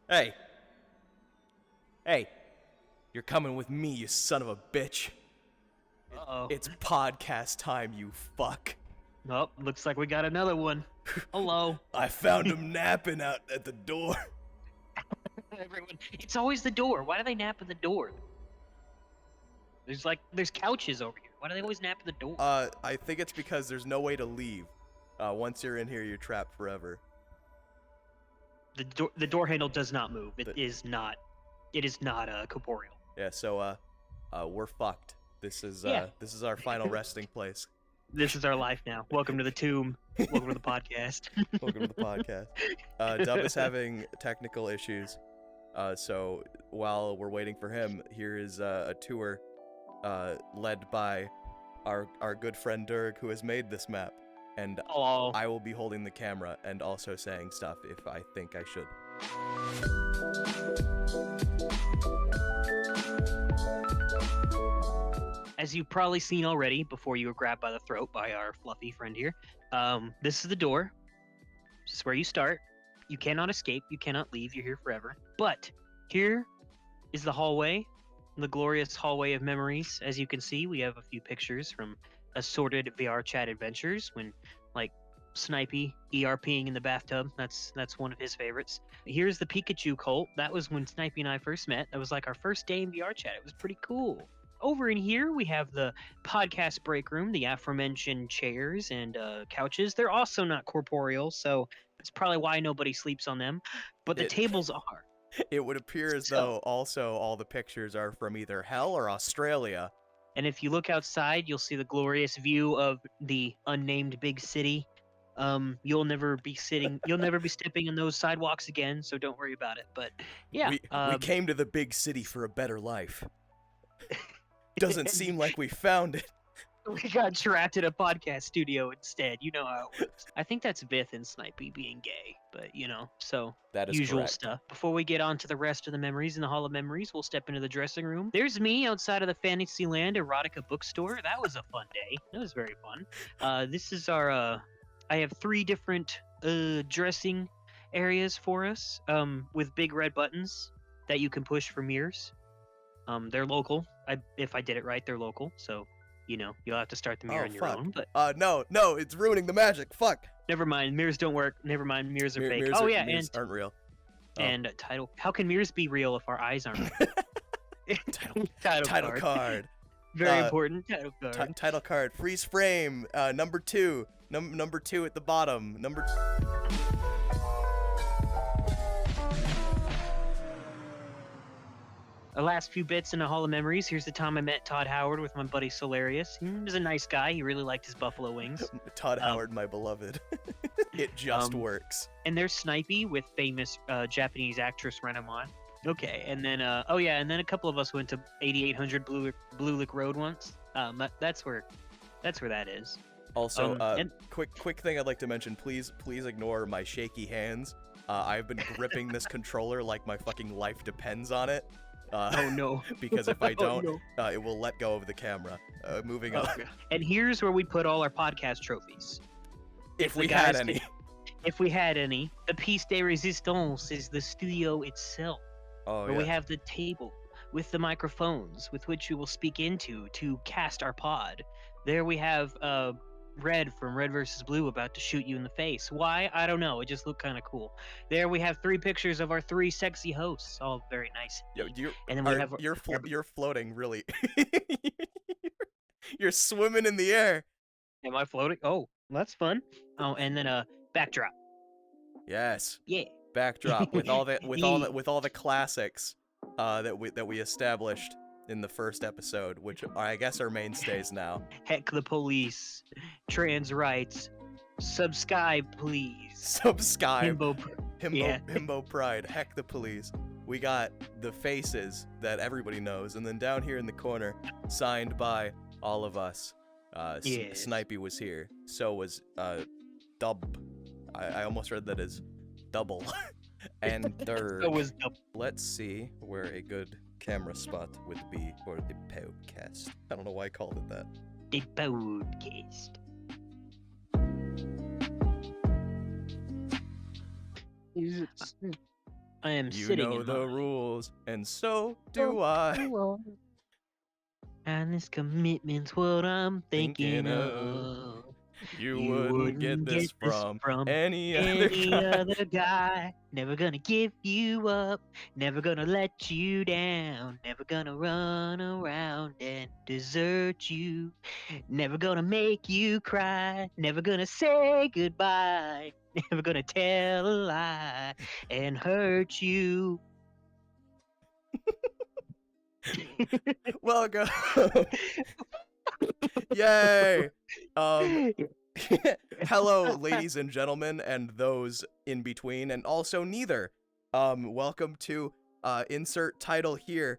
Hey! Hey! You're coming with me, you son of a bitch. Uh-oh. It's podcast time, you fuck. Oh, looks like we got another one. Hello. I found him napping out at the door. Everyone. It's always the door. Why do they nap at the door? There's couches over here. Why do they always nap at the door? I think it's because there's no way to leave. Once you're in here, you're trapped forever. The door handle does not move. It is not corporeal. Yeah, so, we're fucked. This is our final resting place. This is our life now. Welcome to the tomb. Welcome to the podcast. Welcome to the podcast. Dub is having technical issues. So while we're waiting for him, here is a tour led by our good friend Derg, who has made this map. And Hello. I will be holding the camera and also saying stuff if I think I should. As you've probably seen already before you were grabbed by the throat by our fluffy friend here, this is the door. This is where you start. You cannot escape. You cannot leave. You're here forever. But here is the hallway, the glorious hallway of memories. As you can see, we have a few pictures from assorted VR chat adventures when, like, Snipey ERPing in the bathtub. That's one of his favorites. Here's the Pikachu cult. That was when Snipey and I first met. That was like our first day in VR chat. It was pretty cool. Over in here, we have the podcast break room, the aforementioned chairs and couches. They're also not corporeal, so that's probably why nobody sleeps on them. But the tables are. It would appear as though also all the pictures are from either hell or Australia. And if you look outside, you'll see the glorious view of the unnamed big city. You'll never be stepping on those sidewalks again, so don't worry about it. But yeah, we came to the big city for a better life. Doesn't seem like we found it. We got trapped in a podcast studio instead. You know how it works. I think that's Vith and Snipey being gay, but so that is usual correct. stuff. Before we get on to the rest of the memories in the Hall of Memories, we'll step into the dressing room. There's me outside of the Fantasyland Erotica bookstore. That was a fun day. That was very fun. This is our. I have 3 different dressing areas for us with big red buttons that you can push for mirrors. They're local. If I did it right, they're local. So, you'll have to start the mirror on your own. But no, it's ruining the magic. Fuck. Never mind. Mirrors don't work. Never mind. Mirrors are fake. Mirrors and aren't real. And title. How can mirrors be real if our eyes aren't real? Title card. Very important. Title card. Title card. Freeze frame. Number 2. Number 2 at the bottom. The last few bits in the Hall of Memories. Here's the time I met Todd Howard with my buddy Solarius. He was a nice guy. He really liked his buffalo wings. Todd Howard, my beloved. It just works. And there's Snipey with famous Japanese actress Renamon. Okay, and then and then a couple of us went to 8800 Blue Lick Road once. That's where that is. Also, quick thing I'd like to mention. Please ignore my shaky hands. I've been gripping this controller like my fucking life depends on it. Oh no! Because if I don't, it will let go of the camera. Moving on. And here's where we put all our podcast trophies. If we had any. If we had any. The piece de resistance is the studio itself. Oh, where we have the table with the microphones with which we will speak into to cast our pod. There we have Red from Red vs. Blue about to shoot you in the face. Why? I don't know. It just looked kind of cool. There we have 3 pictures of our 3 sexy hosts, all very nice. Yo, you're floating really. You're swimming in the air. Am I floating? Oh, that's fun. Oh, and then backdrop. Yes. Yeah. Backdrop with all the classics that we established in the first episode, which I guess are mainstays now. Heck the police, trans rights, subscribe please. Subscribe. Himbo pride. Heck the police. We got the faces that everybody knows, and then down here in the corner, signed by all of us. Yes. Snipey was here. So was Dub. I almost read that as double. And Derg. So was Dub. Let's see where a good camera spot would be for the podcast. I don't know why I called it that. The podcast. I am You sitting know in the mine. rules, and so do I. And this commitment's what I'm thinking Thinking of. You wouldn't get this from any other any guy. other guy. Never gonna give you up. Never gonna let you down. Never gonna run around and desert you. Never gonna make you cry. Never gonna say goodbye. Never gonna tell a lie and hurt you. Welcome. Yay. Hello, ladies and gentlemen, and those in between, and also neither. Welcome to insert title here.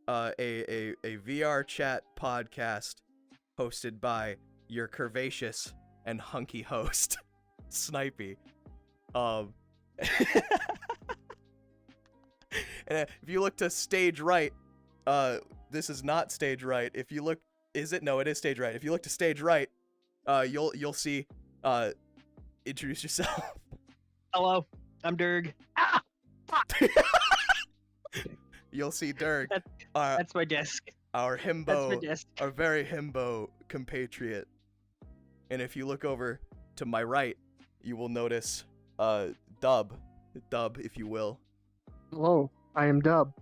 A VR chat podcast hosted by your curvaceous and hunky host, Snipey. And if you look to stage right, this is not stage right. If you look, is it? No, it is stage right. If you look to stage right, you'll see. Introduce yourself. Hello, I'm Derg. You'll see Derg. That's my desk. Our That's my himbo, desk. our very himbo compatriot. And if you look over to my right, you will notice Dub, if you will. Hello, I am Dub.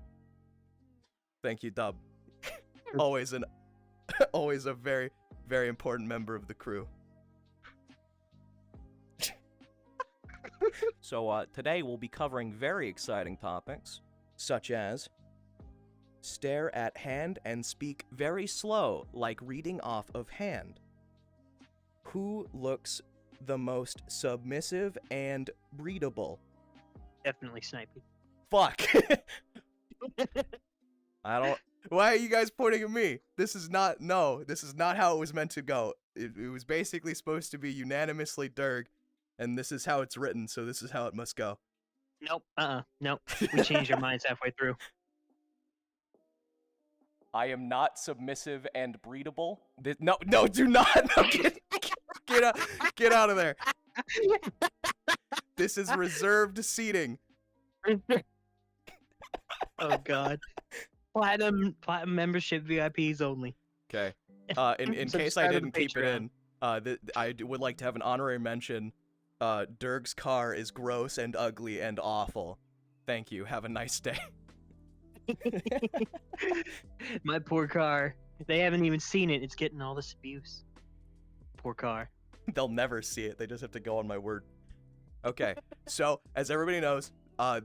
Thank you, Dub. always a very, very important member of the crew. So today we'll be covering very exciting topics, such as stare at hand and speak very slow, like reading off of hand. Who looks the most submissive and readable? Definitely Snipey. Fuck. I don't. Why are you guys pointing at me? This is not how it was meant to go. It was basically supposed to be unanimously Derg, and this is how it's written, so this is how it must go. Nope. Nope. We changed our minds halfway through. I am not submissive and breedable. No, do not. No, get out of there. This is reserved seating. Oh God. Platinum membership VIPs only. Okay. In case I Subscribe to the didn't keep it Patreon. in, I would like to have an honorary mention. Derg's car is gross and ugly and awful. Thank you. Have a nice day. My poor car. They haven't even seen it. It's getting all this abuse. Poor car. They'll never see it. They just have to go on my word. Okay. So, as everybody knows,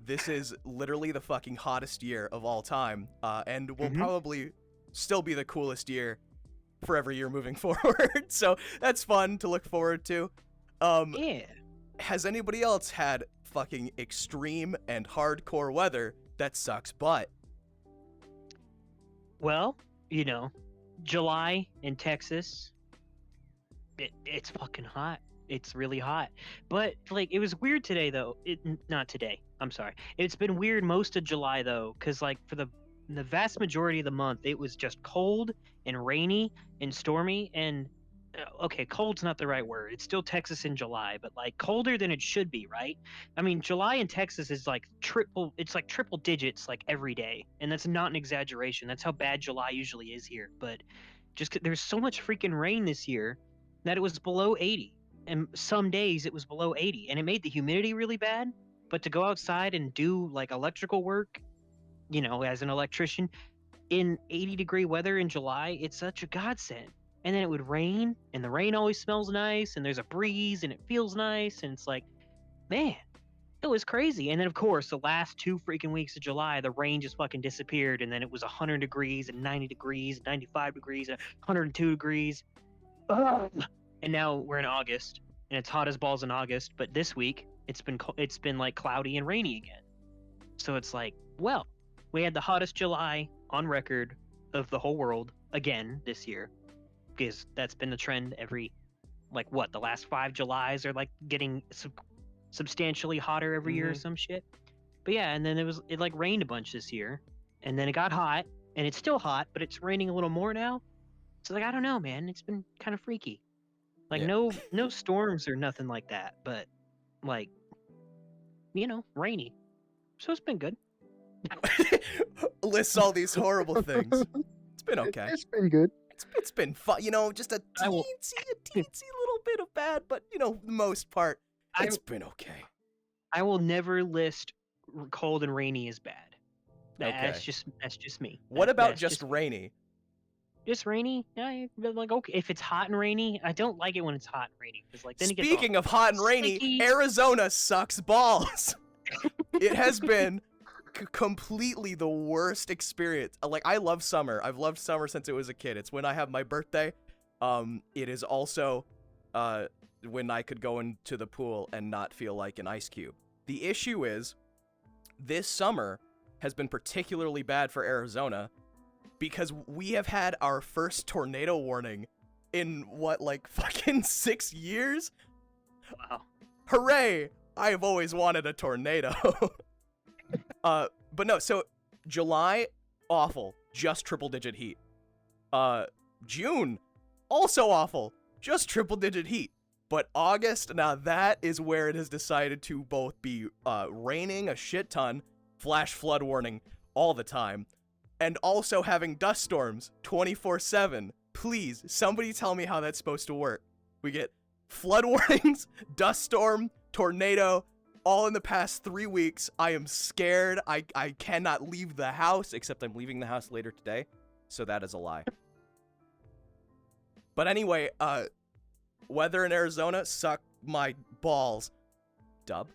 this is literally the fucking hottest year of all time, and will probably still be the coolest year for every year moving forward. So that's fun to look forward to. Yeah. Has anybody else had fucking extreme and hardcore weather that sucks butt? Well, July in Texas. It's fucking hot. It's really hot. But like it was weird today though. Not today. I'm sorry. It's been weird most of July though, cuz like for the vast majority of the month it was just cold and rainy and stormy and okay, cold's not the right word. It's still Texas in July, but like colder than it should be, right? I mean, July in Texas is like triple digits like every day. And that's not an exaggeration. That's how bad July usually is here. But there's so much freaking rain this year that it was below 80. And some days it was below 80 and it made the humidity really bad. But to go outside and do like electrical work, as an electrician in 80-degree weather in July, it's such a godsend. And then it would rain and the rain always smells nice and there's a breeze and it feels nice. And it's like, man, it was crazy. And then of course, the last 2 freaking weeks of July, the rain just fucking disappeared. And then it was 100 degrees and 90 degrees, 95 degrees, and 102 degrees. Ugh. And now we're in August and it's hot as balls in August. But this week it's been like cloudy and rainy again. So it's like, well, we had the hottest July on record of the whole world again this year. Because that's been the trend every, the last 5 Julys are like getting substantially hotter every year or some shit. But yeah, and then it like rained a bunch this year, and then it got hot, and it's still hot, but it's raining a little more now. So like I don't know, man, it's been kind of freaky. Like no storms or nothing like that, but like rainy. So it's been good. Lists all these horrible things. It's been okay. It's been good. It's been fun. You know, just a I will- teensy little bit of bad, but you know, the most part, it's been okay. I will never list cold and rainy as bad. That's Okay. that's just me. What about That's just rainy? just rainy? Yeah, like okay. If it's hot and rainy, I don't like it when it's hot and rainy because like then it gets all Speaking of hot and rainy, sticky. Arizona sucks balls. It has been completely the worst experience. Like, I love summer. I've loved summer since it was a kid. It's when I have my birthday. It is also when I could go into the pool and not feel like an ice cube. The issue is, this summer has been particularly bad for Arizona because we have had our first tornado warning in what, like, fucking 6 years? Wow. Hooray! I have always wanted a tornado. But no, so July, awful, just triple-digit heat. June, also awful, just triple-digit heat. But August, now that is where it has decided to both be raining a shit ton, flash flood warning all the time, and also having dust storms 24/7. Please, somebody tell me how that's supposed to work. We get flood warnings, dust storm, tornado, all in the past 3 weeks. I am scared. I cannot leave the house, except I'm leaving the house later today, so that is a lie. But anyway, weather in Arizona suck my balls. Dub?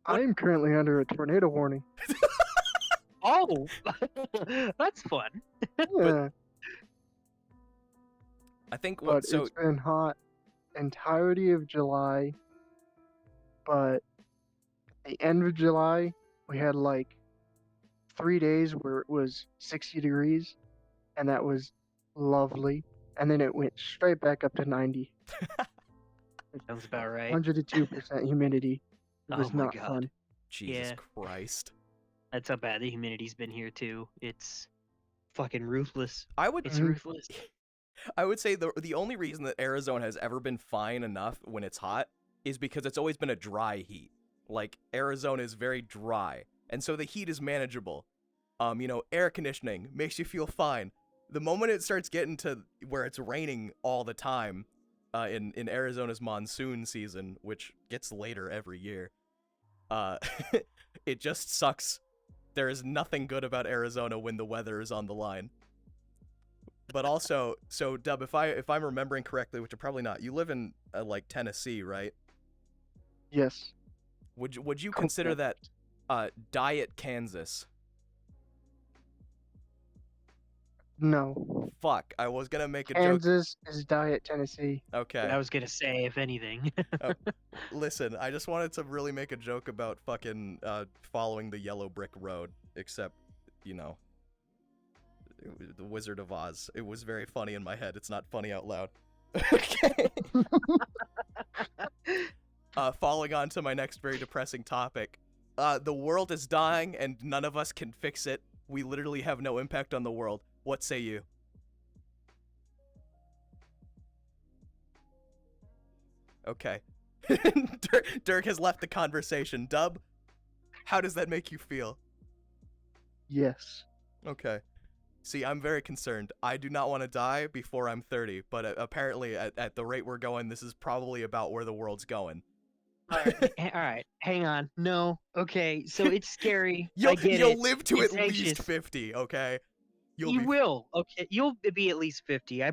I am currently under a tornado warning. Oh, that's fun. Yeah, I think but what so it's been hot entirety of July. But the end of July, we had like 3 days where it was 60 degrees, and that was lovely. And then it went straight back up to 90. Sounds about right. 102% humidity. It Oh was my not God. fun. Jesus Yeah. Christ. That's how bad the humidity's been here too. It's fucking ruthless. I would It's Mhm. ruthless. I would say the only reason that Arizona has ever been fine enough when it's hot is because it's always been a dry heat. Like, Arizona is very dry, and so the heat is manageable. You know, air conditioning makes you feel fine. The moment it starts getting to where it's raining all the time, in Arizona's monsoon season, which gets later every year, it just sucks. There is nothing good about Arizona when the weather is on the line. But also, so Dub, if I'm remembering correctly, which I'm probably not, you live in like Tennessee, right? Yes. Would you consider that diet Kansas? No. Fuck, I was gonna make a joke. Kansas is diet Tennessee. Okay, I was gonna say, if anything. listen, I just wanted to really make a joke about fucking following the yellow brick road, except, you know, the Wizard of Oz. It was very funny in my head. It's not funny out loud. Okay. Following on to my next very depressing topic. The world is dying and none of us can fix it. We literally have no impact on the world. What say you? Okay. Derg has left the conversation. Dub, how does that make you feel? Yes. Okay. See, I'm very concerned. I do not want to die before I'm 30, but apparently at the rate we're going, this is probably about where the world's going. All right, hang on. No, okay. So it's scary. I get You'll it. live to It's at least anxious. 50, okay? You will. Okay, you'll be at least 50. All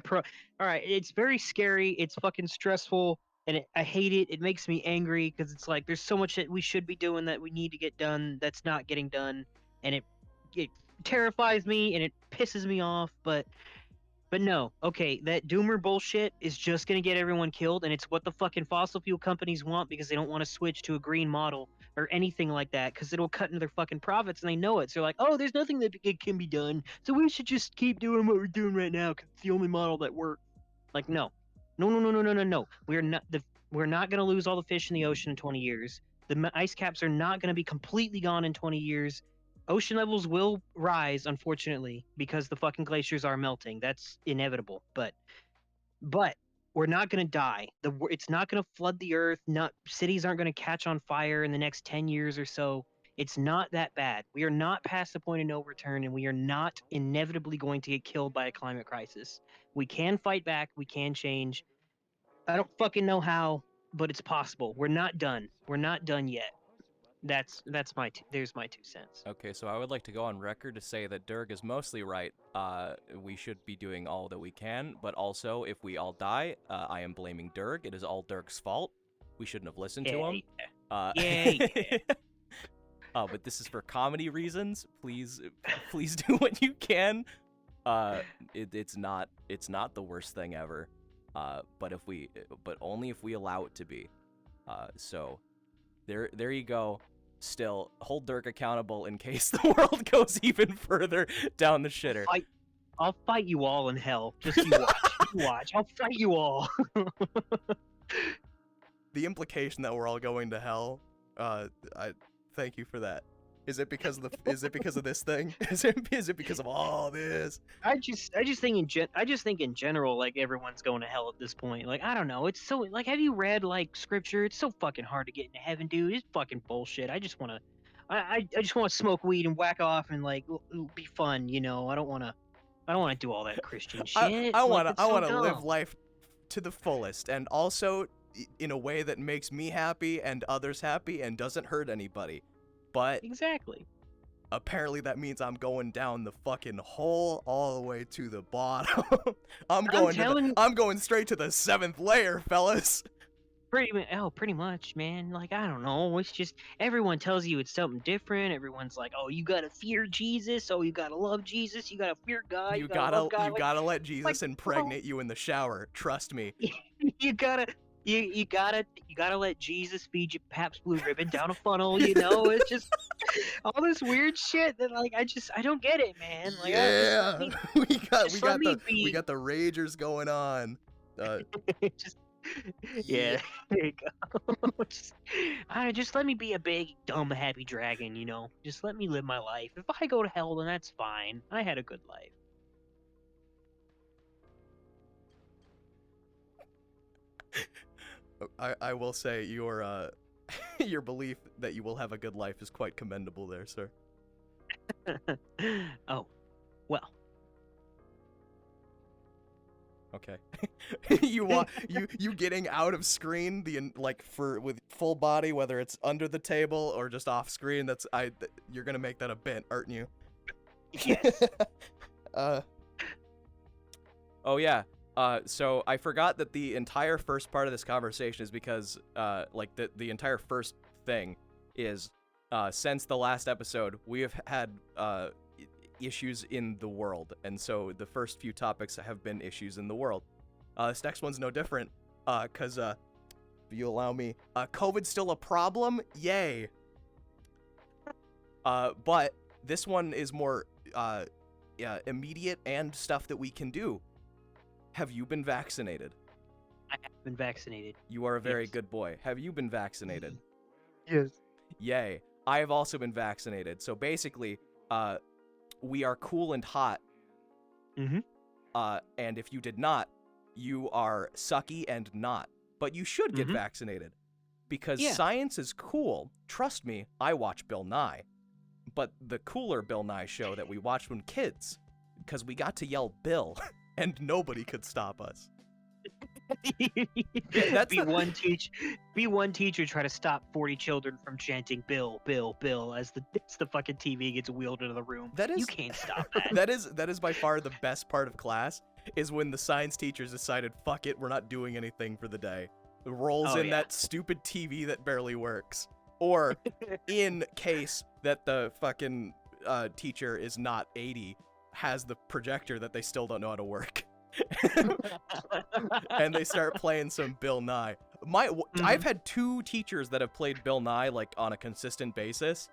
right, it's very scary. It's fucking stressful, and I hate it. It makes me angry because it's like there's so much that we should be doing that we need to get done that's not getting done, and it terrifies me and it pisses me off. But no, okay, that doomer bullshit is just gonna get everyone killed, and it's what the fucking fossil fuel companies want because they don't want to switch to a green model or anything like that because it'll cut into their fucking profits, and they know it. So they're like, oh, there's nothing that it can be done, so we should just keep doing what we're doing right now because it's the only model that works. Like, no. We're not gonna lose all the fish in the ocean in 20 years. The ice caps are not gonna be completely gone in 20 years. Ocean levels will rise, unfortunately, because the fucking glaciers are melting. That's inevitable. But we're not going to die. It's not going to flood the earth. Not cities aren't going to catch on fire in the next 10 years or so. It's not that bad. We are not past the point of no return, and we are not inevitably going to get killed by a climate crisis. We can fight back. We can change. I don't fucking know how, but it's possible. We're not done. We're not done yet. There's my 2 cents. Okay, so I would like to go on record to say that Derg is mostly right. We should be doing all that we can, but also if we all die, I am blaming Derg. It is all Derg's fault. We shouldn't have listened to him. Yeah. But this is for comedy reasons. Please do what you can. It's not the worst thing ever. But only if we allow it to be. So there you go. Still, hold Derg accountable in case the world goes even further down the shitter. I'll fight you all in hell. Just you watch. You watch. I'll fight you all. The implication that we're all going to hell, I thank you for that. Is it because of this thing? Is it because of all this? I just think in general, like, everyone's going to hell at this point. Like, I don't know. It's so, like, have you read, like, scripture? It's so fucking hard to get into heaven, dude. It's fucking bullshit. I just want to smoke weed and whack off and, like, be fun, you know. I don't want to do all that Christian shit. I want to live life to the fullest, and also in a way that makes me happy and others happy and doesn't hurt anybody. But exactly. Apparently that means I'm going down the fucking hole all the way to the bottom. I'm going straight to the 7th layer, fellas. Pretty much, man. Like, I don't know. It's just everyone tells you it's something different. Everyone's like, "Oh, you gotta fear Jesus. Oh, you gotta love Jesus. You gotta fear God. You gotta love God." You gotta let Jesus impregnate you in the shower. Trust me. You gotta let Jesus feed you Pabst Blue Ribbon down a funnel, you know? It's just all this weird shit that, like, I don't get it, man. Like, yeah, we got the ragers going on. Yeah, there you go. just let me be a big, dumb, happy dragon, you know? Just let me live my life. If I go to hell, then that's fine. I had a good life. I will say your your belief that you will have a good life is quite commendable there, sir. Oh, well. Okay. you getting out of screen with full body, whether it's under the table or just off screen. You're gonna make that a bit, aren't you? Yes. Oh yeah. So I forgot that the entire first part of this conversation is because, the entire first thing is, since the last episode, we have had, issues in the world, and so the first few topics have been issues in the world. This next one's no different, cause, if you allow me, COVID's still a problem? Yay! But this one is more, immediate and stuff that we can do. Have you been vaccinated? I have been vaccinated. You are a very good boy. Have you been vaccinated? Yes. Yay. I have also been vaccinated. So basically, we are cool and hot. Mm-hmm. And if you did not, you are sucky and not. But you should get vaccinated. Because science is cool. Trust me, I watch Bill Nye. But the cooler Bill Nye show that we watched when kids. Because we got to yell Bill. And nobody could stop us. Be one teacher try to stop 40 children from chanting Bill, Bill, Bill as the fucking TV gets wheeled into the room. You can't stop that. That is by far the best part of class, is when the science teachers decided, fuck it, we're not doing anything for the day. It rolls in that stupid TV that barely works. Or in case that the fucking teacher is not 80, has the projector that they still don't know how to work. And they start playing some Bill Nye. I've had 2 teachers that have played Bill Nye, like, on a consistent basis.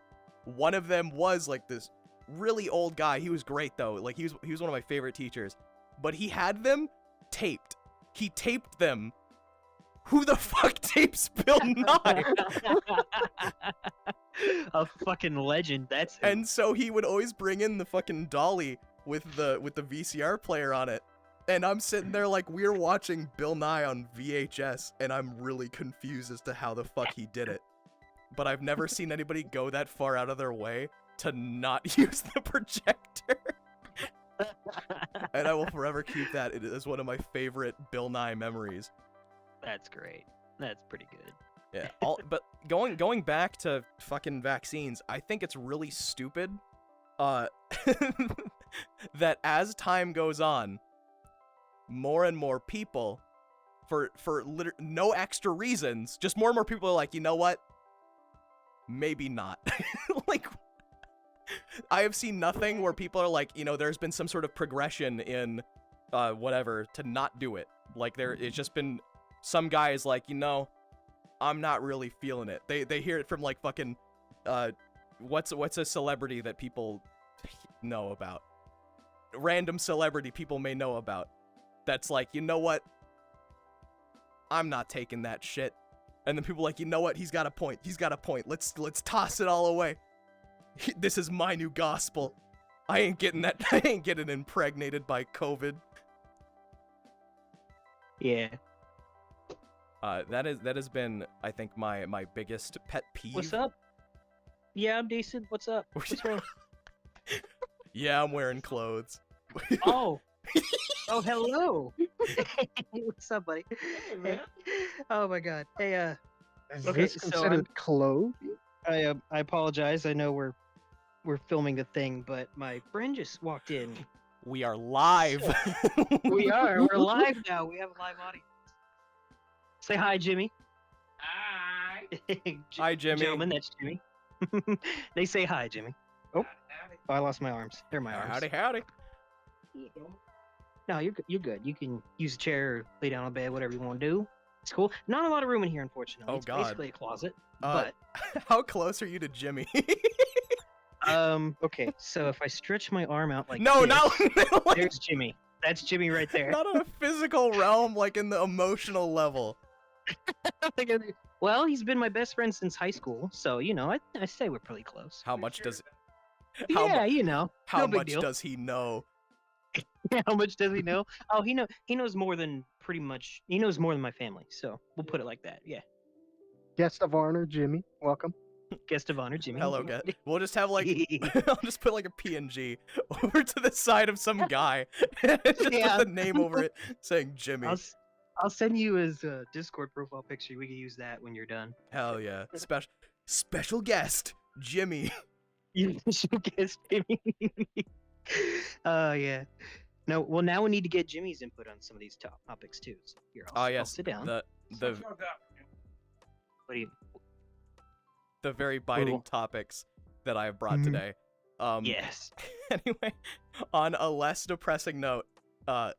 One of them was, like, this really old guy. He was great, though. Like, he was one of my favorite teachers. But he had them taped. He taped them. Who the fuck tapes Bill Nye? A fucking legend, that's him. And so he would always bring in the fucking dolly with the VCR player on it. And I'm sitting there like we're watching Bill Nye on VHS, and I'm really confused as to how the fuck he did it. But I've never seen anybody go that far out of their way to not use the projector. And I will forever keep that. It is one of my favorite Bill Nye memories. That's great. That's pretty good. Yeah. But going back to fucking vaccines, I think it's really stupid that as time goes on, more and more people, for no extra reasons, just more and more people are like, you know what? Maybe not. Like, I have seen nothing where people are like, you know, there's been some sort of progression in whatever to not do it. Like, it's just been some guy is like, you know, I'm not really feeling it. They hear it from like fucking what's a celebrity that people know about? Random celebrity people may know about. That's like, you know what? I'm not taking that shit. And then people are like, you know what? He's got a point. He's got a point. Let's toss it all away. This is my new gospel. I ain't getting that. I ain't getting impregnated by COVID. Yeah. That has been, I think, my biggest pet peeve. What's up? Yeah, I'm decent. What's up? What's wrong? Yeah, I'm wearing clothes. Oh. Oh, hello. What's up, buddy? Hey, man. Oh my God. Hey, Is Okay, this so considered clothes? I apologize. I know we're filming the thing, but my friend just walked in. We are live. We are. We're live now. We have a live audience. Say hi, Jimmy. Hi. Hi, Jimmy. Gentlemen, that's Jimmy. They say hi, Jimmy. Oh, I lost my arms. They're my arms. Howdy, howdy. No, you're good. You can use a chair, lay down on bed, whatever you want to do. It's cool. Not a lot of room in here, unfortunately. Oh, It's God. basically a closet. How close are you to Jimmy? Okay. So if I stretch my arm out like No, this, not like, there's Jimmy. That's Jimmy right there. not on a physical realm, like in the emotional level. Well, he's been my best friend since high school, so you know, I say we're pretty close. How much does Yeah, how you know. how no big much deal. does he know? How much does he know? Oh, he knows more than pretty much. He knows more than my family, so we'll put it like that. Yeah. Guest of honor, Jimmy. Welcome. Guest of honor, Jimmy. Hello, guy. We'll just have like I'll just put like a PNG over to the side of some guy, just Yeah. with the name over it saying Jimmy. I'll send you his Discord profile picture. We can use that when you're done. Hell yeah, special guest Jimmy. You should guess Jimmy. Yeah. No, well now we need to get Jimmy's input on some of these topics too. So here, I'll Yes, sit down. the What do you? the very biting Cool. topics that I have brought Mhm. today. Yes. Anyway, on a less depressing note,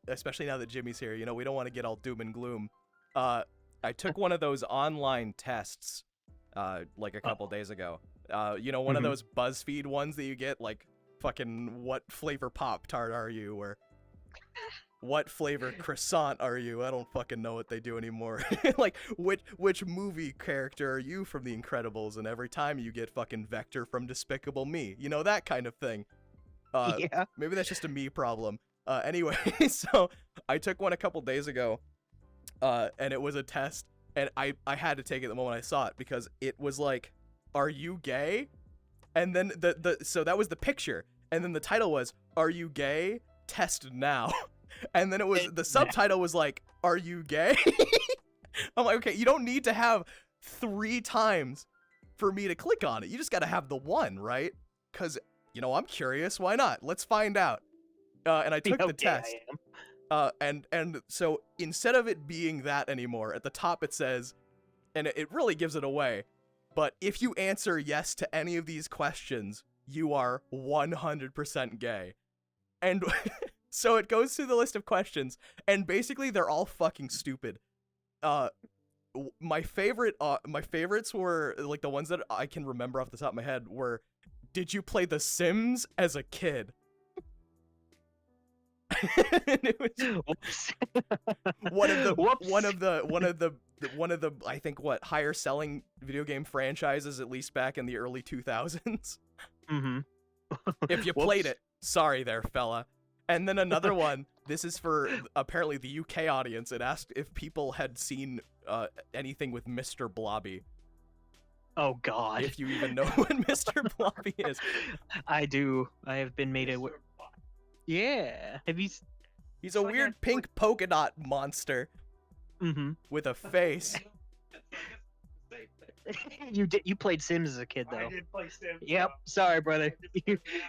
especially now that Jimmy's here, you know, we don't want to get all doom and gloom. I took one of those online tests, like a couple days ago. You know, one of Mhm. those BuzzFeed ones that you get, like, fucking, what flavor Pop-Tart are you, or what flavor croissant are you? I don't fucking know what they do anymore. Like, which movie character are you from The Incredibles? And every time you get fucking Vector from Despicable Me. You know, that kind of thing. Yeah. Maybe that's just a me problem. Anyway, so I took one a couple days ago, and it was a test, and I had to take it the moment I saw it, because it was like, are you gay? And then so that was the picture, and then the title was, are you gay? Test now. And then it was, the subtitle was like, are you gay? I'm like, okay, you don't need to have 3 times for me to click on it. You just gotta have the one, right? Because, you know, I'm curious, why not? Let's find out. And I took the test. And so instead of it being that anymore, at the top it says, and it really gives it away, but if you answer yes to any of these questions, you are 100% gay. And so it goes through the list of questions, and basically they're all fucking stupid. My favorites were, like, the ones that I can remember off the top of my head were, did you play The Sims as a kid? And it was Whoops. one of the Whoops. I think higher selling video game franchises, at least back in the early 2000s. Mm-hmm. If you played it, sorry there, fella. And then another one This is for apparently the UK audience. It asked if people had seen anything with Mr. Blobby. Oh God. If you even know what Mr. Blobby is. I do. I have been made aware. Yeah. Have you? He's a weird pink polka dot monster Mm-hmm. with a face. You played Sims as a kid though. I did play Sims. Yep. Sorry, brother.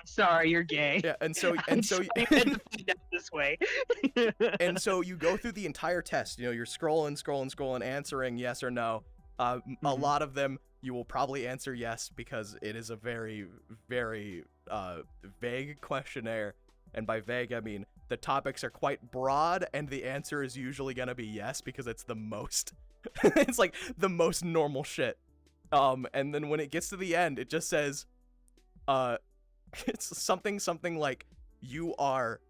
Sorry, you're gay. Yeah, and so You had to find out this way. and so you go through the entire test. You know, you're scrolling, answering yes or no. A lot of them you will probably answer yes because it is a very, very vague questionnaire. And by vague, I mean the topics are quite broad, and the answer is usually gonna be yes because it's the most. It's like the most normal shit. And then when it gets to the end, it just says, it's something like you are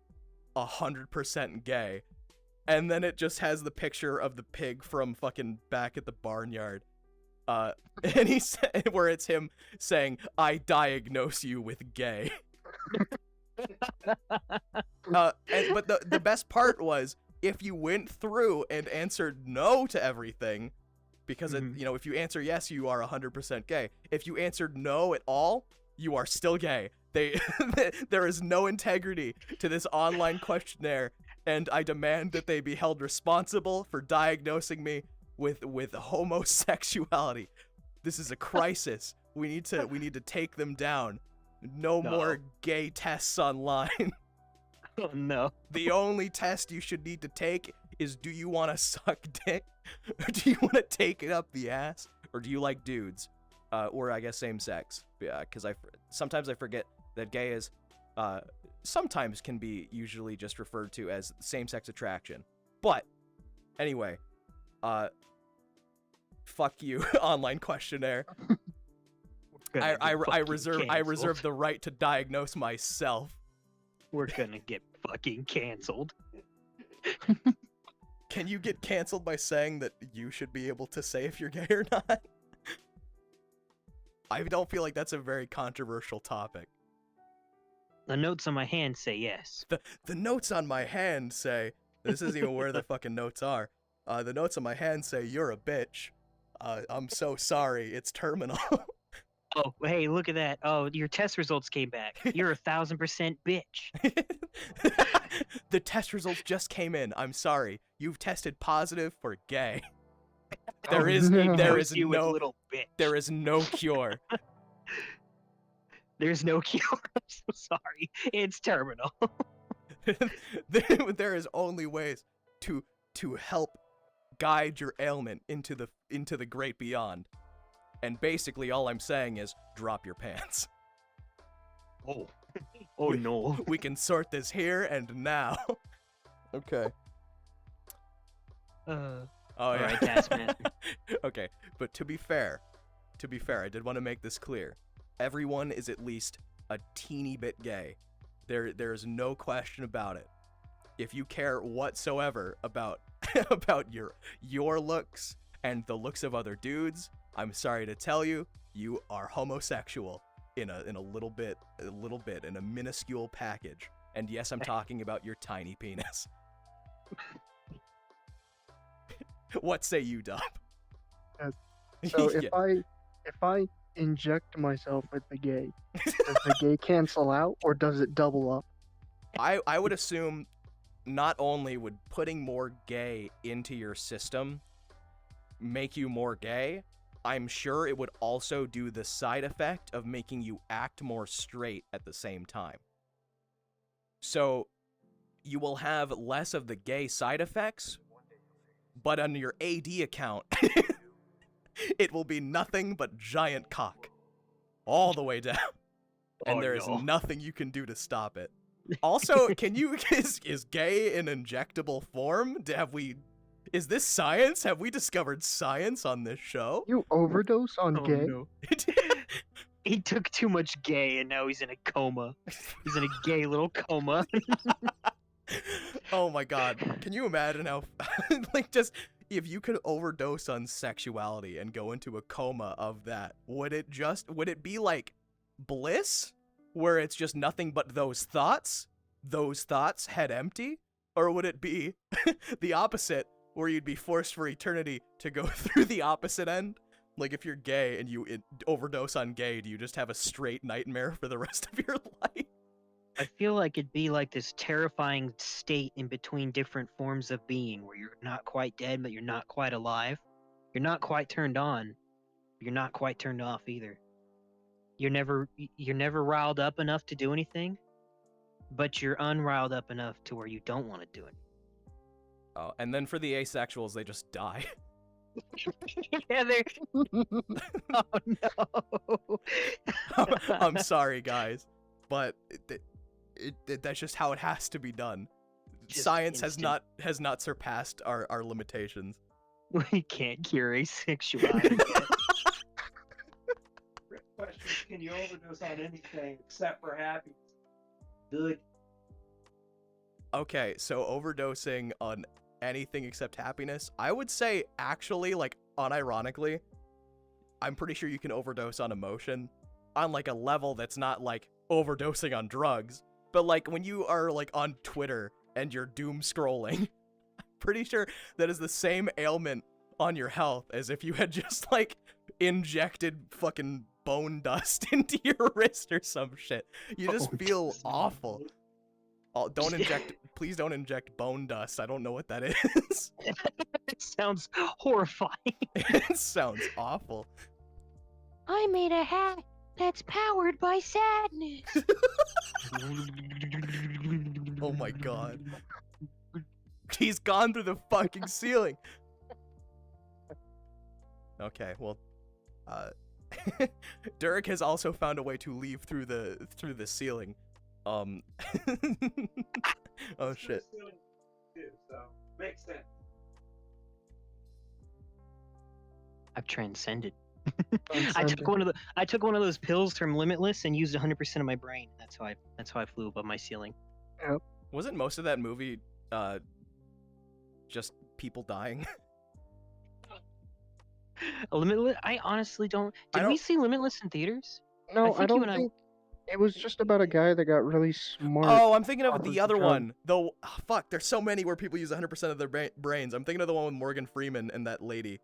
100% gay, and then it just has the picture of the pig from fucking Back at the Barnyard. And he said where it's him saying, "I diagnose you with gay." But the best part was if you went through and answered no to everything, because it, you know, if you answer yes, you are 100% gay. If you answered no at all, you are still gay. There is no integrity to this online questionnaire, and I demand that they be held responsible for diagnosing me with homosexuality. This is a crisis. We need to take them down. No more gay tests online. Oh no. The only test you should need to take is, do you want to suck dick? Or do you want to take it up the ass? Or do you like dudes? Or I guess same sex. Yeah, because sometimes I forget that gay is sometimes can be usually just referred to as same-sex attraction. But anyway, fuck you, online questionnaire. I reserve the right to diagnose myself. We're gonna get fucking canceled. Can you get canceled by saying that you should be able to say if you're gay or not? I don't feel like that's a very controversial topic. The notes on my hand say yes. The notes on my hand say, this isn't even where the fucking notes are. The notes on my hand say, you're a bitch. I'm so sorry, it's terminal. Oh, hey, look at that. Oh, your test results came back. You're 1,000% bitch. The test results just came in. I'm sorry. You've tested positive for gay. There is no little bitch. There is no cure. There's no cure. I'm so sorry. It's terminal. There is only ways to help guide your ailment into the great beyond. And basically all I'm saying is drop your pants. Oh. Oh no. We can sort this here and now. Okay. Oh yeah. Alright, Taskmaster. Okay, but to be fair, I did want to make this clear. Everyone is at least a teeny bit gay. There is no question about it. If you care whatsoever about your looks and the looks of other dudes, I'm sorry to tell you, you are homosexual in a little bit, in a minuscule package. And yes, I'm talking about your tiny penis. What say you, Dub? So Yeah. if I inject myself with the gay, does the gay cancel out or does it double up? I would assume not only would putting more gay into your system make you more gay, I'm sure it would also do the side effect of making you act more straight at the same time. So you will have less of the gay side effects, but on your AD account, it will be nothing but giant cock all the way down. And there is nothing you can do to stop it. Also, is gay an injectable form? Is this science? Have we discovered science on this show? You overdose on gay? No. He took too much gay and now he's in a coma. He's in a gay little coma. Oh my god. Can you imagine how, if you could overdose on sexuality and go into a coma of that, would it be like bliss? Where it's just nothing but those thoughts head empty? Or would it be the opposite, where you'd be forced for eternity to go through the opposite end? Like, if you're gay and you overdose on gay, do you just have a straight nightmare for the rest of your life? I feel like it'd be like this terrifying state in between different forms of being where you're not quite dead, but you're not quite alive. You're not quite turned on. But you're not quite turned off either. You're never riled up enough to do anything, but you're unriled up enough to where you don't want to do it. Oh, and then for the asexuals, they just die. Yeah, they're. Oh no. I'm sorry, guys, but that's just how it has to be done. Just Science instant. has not surpassed our limitations. We can't cure asexuality. Question: can you overdose on anything except for happiness? Good. Okay, so overdosing on anything except happiness, I would say actually, like, unironically, I'm pretty sure you can overdose on emotion on like a level that's not like overdosing on drugs, but like when you are like on Twitter and you're doom scrolling, I'm pretty sure that is the same ailment on your health as if you had just like injected fucking bone dust into your wrist or some shit. You just feel awful. Oh, please don't inject bone dust. I don't know what that is. It sounds horrifying. It sounds awful. I made a hat that's powered by sadness. Oh my god. He's gone through the fucking ceiling. Okay, well, Derg has also found a way to leave through the ceiling. Oh shit. So makes sense. I've transcended. I took one of those pills from Limitless and used 100% of my brain. That's how I flew above my ceiling. Wasn't most of that movie just people dying? Limitless? I honestly don't. Did we see Limitless in theaters? No, think I you don't and I- think it was just about a guy that got really smart. Oh, I'm thinking of off the of other drug. one. Though, fuck, there's so many where people use 100% of their brains. I'm thinking of the one with Morgan Freeman and that lady,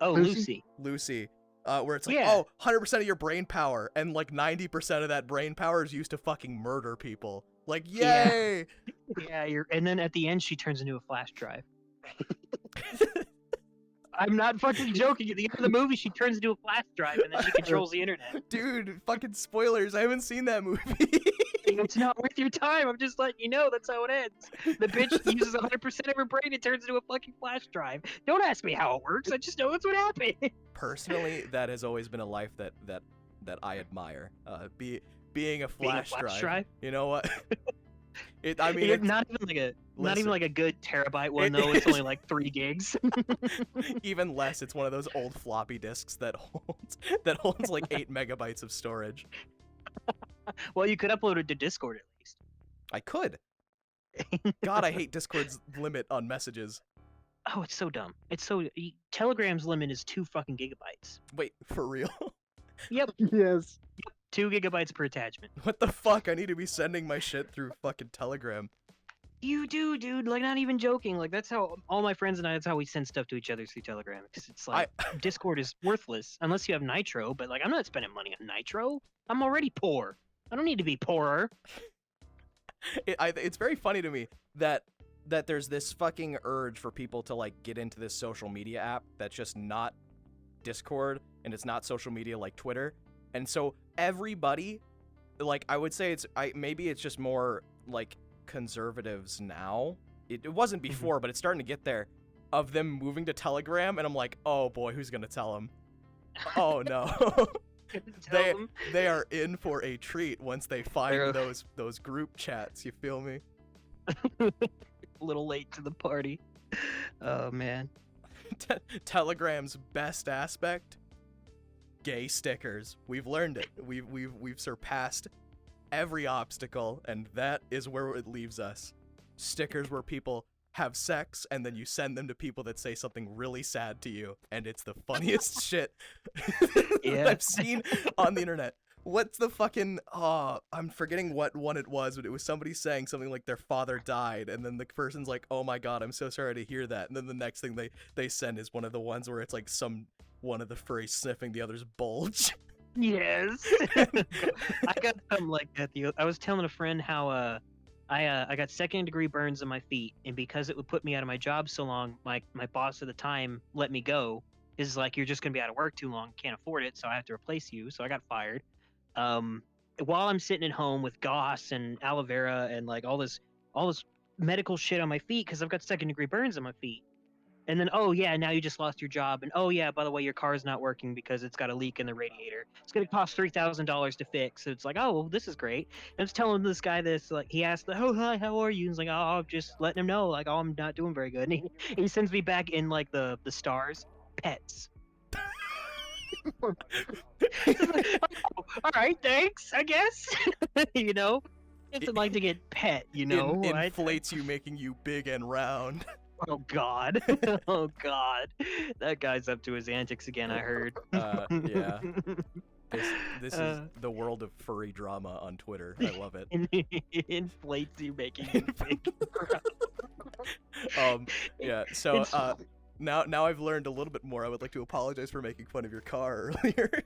Oh, Lucy? Lucy. Lucy, where it's like, Yeah. oh, 100% of your brain power, and like 90% of that brain power is used to fucking murder people. Like, Yeah. yay! Yeah, and then at the end she turns into a flash drive. I'm not fucking joking. At the end of the movie, she turns into a flash drive and then she controls the internet. Dude, fucking spoilers. I haven't seen that movie. It's not worth your time. I'm just letting you know that's how it ends. The bitch uses 100% of her brain and turns into a fucking flash drive. Don't ask me how it works. I just know that's what happened. Personally, that has always been a life that I admire. Being a flash, drive. You know what? I mean, it's, not even listen, like a good terabyte one it- though. It's only like 3 gigs. even less. It's one of those old floppy disks that holds like 8 megabytes of storage. Well, you could upload it to Discord at least. I could. God, I hate Discord's limit on messages. Oh, it's so dumb. Telegram's limit is 2 fucking gigabytes. Wait, for real? Yep, Yes. 2 gigabytes per attachment. What the fuck? I need to be sending my shit through fucking Telegram. You do, dude. Like, not even joking. Like, that's how all my friends and I. That's how we send stuff to each other through Telegram. Because it's like Discord is worthless unless you have Nitro. But like, I'm not spending money on Nitro. I'm already poor. I don't need to be poorer. It's very funny to me that there's this fucking urge for people to like get into this social media app that's just not Discord and it's not social media like Twitter. And so everybody, like, I would say maybe it's just more like conservatives now. It wasn't before, but it's starting to get there, of them moving to Telegram, and I'm like, oh boy, who's gonna tell them? Oh no. They are in for a treat once they find those group chats, you feel me? A little late to the party. Oh man. Telegram's best aspect? Gay stickers. We've learned it. We've surpassed every obstacle, and that is where it leaves us. Stickers where people have sex, and then you send them to people that say something really sad to you, and it's the funniest shit Yeah. I've seen on the internet. What's the fucking I'm forgetting what one it was, but it was somebody saying something like their father died, and then the person's like, "Oh my god, I'm so sorry to hear that." And then the next thing they send is one of the ones where it's like one of the furries sniffing the other's bulge. Yes. I got something like that. I was telling a friend how I got second-degree burns on my feet, and because it would put me out of my job so long, my boss at the time let me go. Is like, you're just gonna be out of work too long, can't afford it, so I have to replace you. So I got fired. While I'm sitting at home with Goss and aloe vera and like all this medical shit on my feet because I've got second-degree burns on my feet. And then, oh yeah, now you just lost your job, and oh yeah, by the way, your car's not working because it's got a leak in the radiator. It's gonna cost $3,000 to fix. So it's like, oh, well, this is great. And I was telling this guy this, like, he asked, oh hi, how are you? He's like, oh, I'm just letting him know, like, oh, I'm not doing very good. And he sends me back in like the stars, pets. All right, thanks, I guess. You know, it's like to get pet, you know. Inflates you, making you big and round. Oh God. Oh God. That guy's up to his antics again, I heard. Yeah. This is the world of furry drama on Twitter. I love it. It inflates you, making you big. Yeah, so now I've learned a little bit more. I would like to apologize for making fun of your car earlier.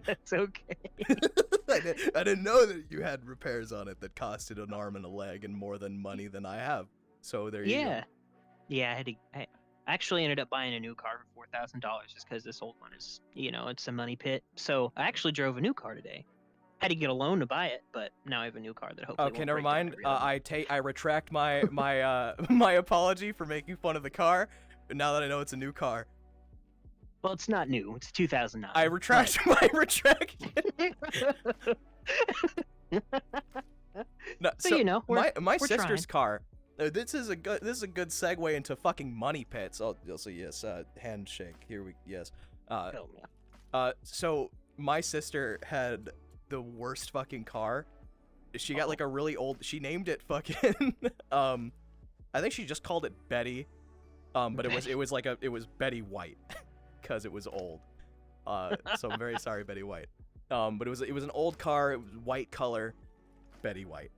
That's okay. I didn't know that you had repairs on it that costed an arm and a leg and more than money than I have. So there you go. Yeah, I actually ended up buying a new car for $4,000 just because this old one is, it's a money pit. So I actually drove a new car today. Had to get a loan to buy it, but now I have a new car that hopefully. Okay, won't never break down mind. every other I retract my my apology for making fun of the car. Now that I know it's a new car, Well, it's not new. It's 2009. I retract my retraction. No, So my we're sister's trying. car. This is a good segue into fucking money pits. Also yes, handshake. Yes. Oh, yeah. So my sister had the worst fucking car. She got like a really old. She named it fucking. I think she just called it Betty. But it was Betty White, because it was old. So I'm very sorry, Betty White. But it was an old car. It was white color, Betty White.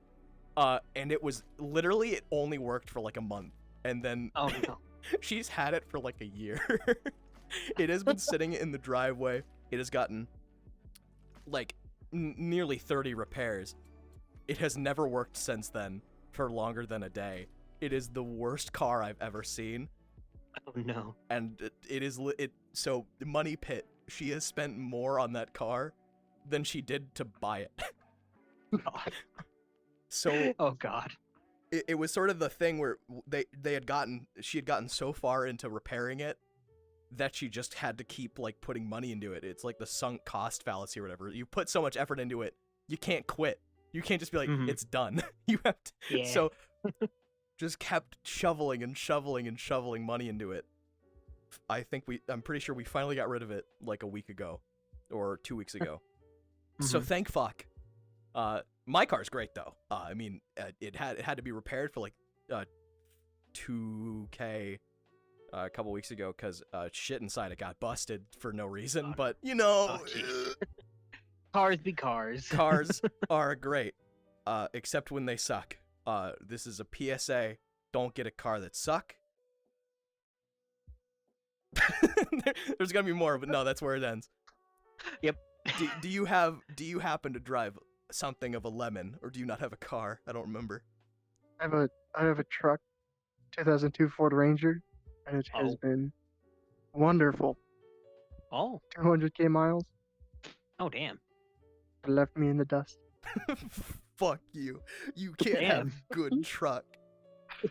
And it was literally, it only worked for like a month, and then Oh no. she's had it for like a year. It has been sitting in the driveway. It has gotten like nearly 30 repairs. It has never worked since then for longer than a day. It is the worst car I've ever seen. Oh no. And so money pit, she has spent more on that car than she did to buy it. God. So Oh God. it was sort of the thing where she had gotten so far into repairing it that she just had to keep like putting money into it. It's like the sunk cost fallacy or whatever. You put so much effort into it, you can't quit. You can't just be like, it's done. You have to. Yeah. So just kept shoveling and shoveling and shoveling money into it. I'm pretty sure we finally got rid of it like a week ago or 2 weeks ago. So thank fuck. My car's great though. I mean, it had to be repaired for like $2,000 a couple weeks ago because shit inside it got busted for no reason. But Cars be cars. Cars are great, except when they suck. This is a PSA. Don't get a car that suck. There's gonna be more, but no, that's where it ends. Yep. Do you happen to drive something of a lemon, or do you not have a car? I don't remember. I have a truck, 2002 Ford Ranger, and it has been wonderful. Oh. 200k miles. Oh damn. It left me in the dust. Fuck you. You can't have good truck.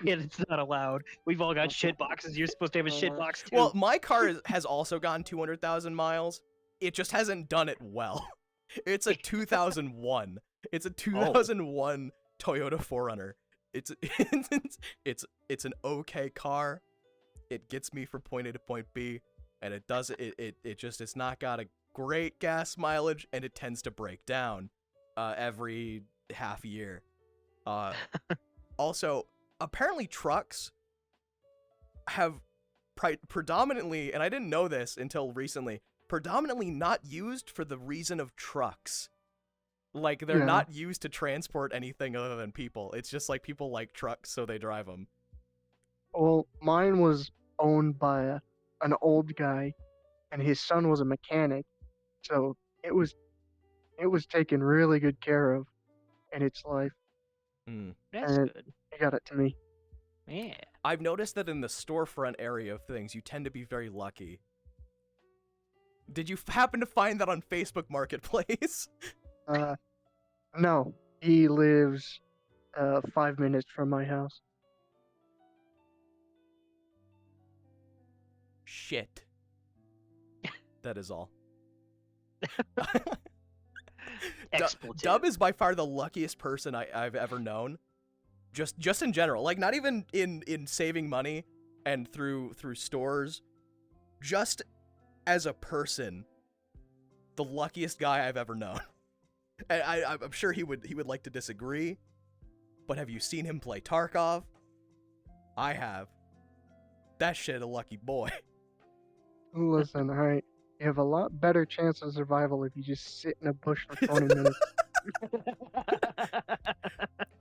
Yeah, it's not allowed. We've all got shit boxes. You're supposed to have a shit box too. Well, my car has also gone 200,000 miles. It just hasn't done it well. It's a 2001. It's a 2001 Toyota 4Runner. It's an okay car. It gets me from point A to point B, and it's not got a great gas mileage, and it tends to break down every half year. Also, apparently trucks have predominantly, and I didn't know this until recently, predominantly not used for the reason of trucks. Like, they're Yeah. not used to transport anything other than people. It's just like people like trucks, so they drive them. Well, mine was owned by an old guy, and his son was a mechanic, so it was taken really good care of in its life. Hmm. That's And good. he got it to me. Yeah. I've noticed that in the storefront area of things, you tend to be very lucky. Did you happen to find that on Facebook Marketplace? No, he lives 5 minutes from my house. Shit. That is all. Expletive. Dub is by far the luckiest person I've ever known. Just in general. Like, not even in saving money and through stores. Just as a person, the luckiest guy I've ever known. And I'm sure he would like to disagree, but have you seen him play Tarkov? I have. That shit a lucky boy. Listen, alright, you have a lot better chance of survival if you just sit in a bush for 20 minutes.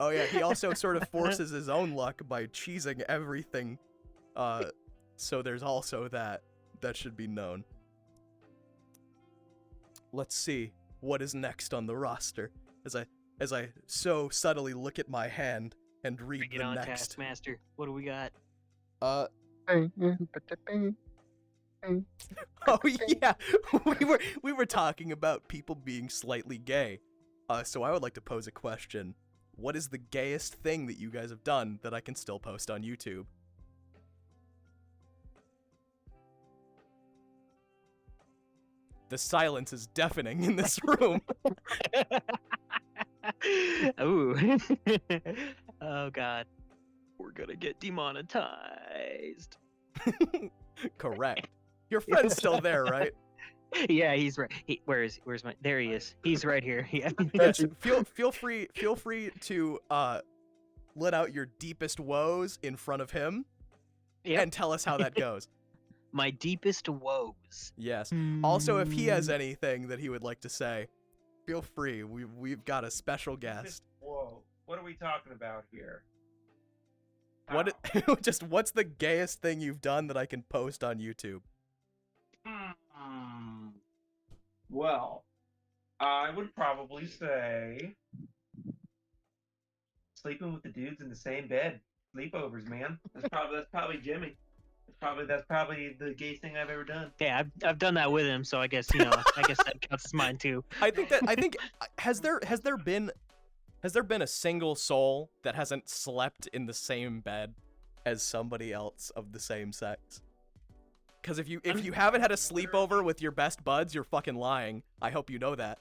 Oh yeah, he also sort of forces his own luck by cheesing everything. So there's also that should be known. Let's see what is next on the roster as I so subtly look at my hand and read Bring it the on, next. Taskmaster. What do we got? Oh Okay. yeah, we were talking about people being slightly gay. So I would like to pose a question. What is the gayest thing that you guys have done that I can still post on YouTube? The silence is deafening in this room. Ooh. Oh god. We're gonna get demonetized. Correct. Your friend's still there, right? Yeah, he's right. Where's my? There he is. He's right here. Yeah. Yes. Feel free to let out your deepest woes in front of him Yep. and tell us how that goes. My deepest woes. Yes. Also, if he has anything that he would like to say, feel free. We've got a special guest. Whoa, what are we talking about here? What's the gayest thing you've done that I can post on YouTube? Well, I would probably say sleeping with the dudes in the same bed. Sleepovers, man. That's probably Jimmy. That's probably the gayest thing I've ever done. Yeah, I've done that with him, so I guess that counts as mine too. I think has there been a single soul that hasn't slept in the same bed as somebody else of the same sex? Because if you haven't had a sleepover with your best buds, you're fucking lying. I hope you know that.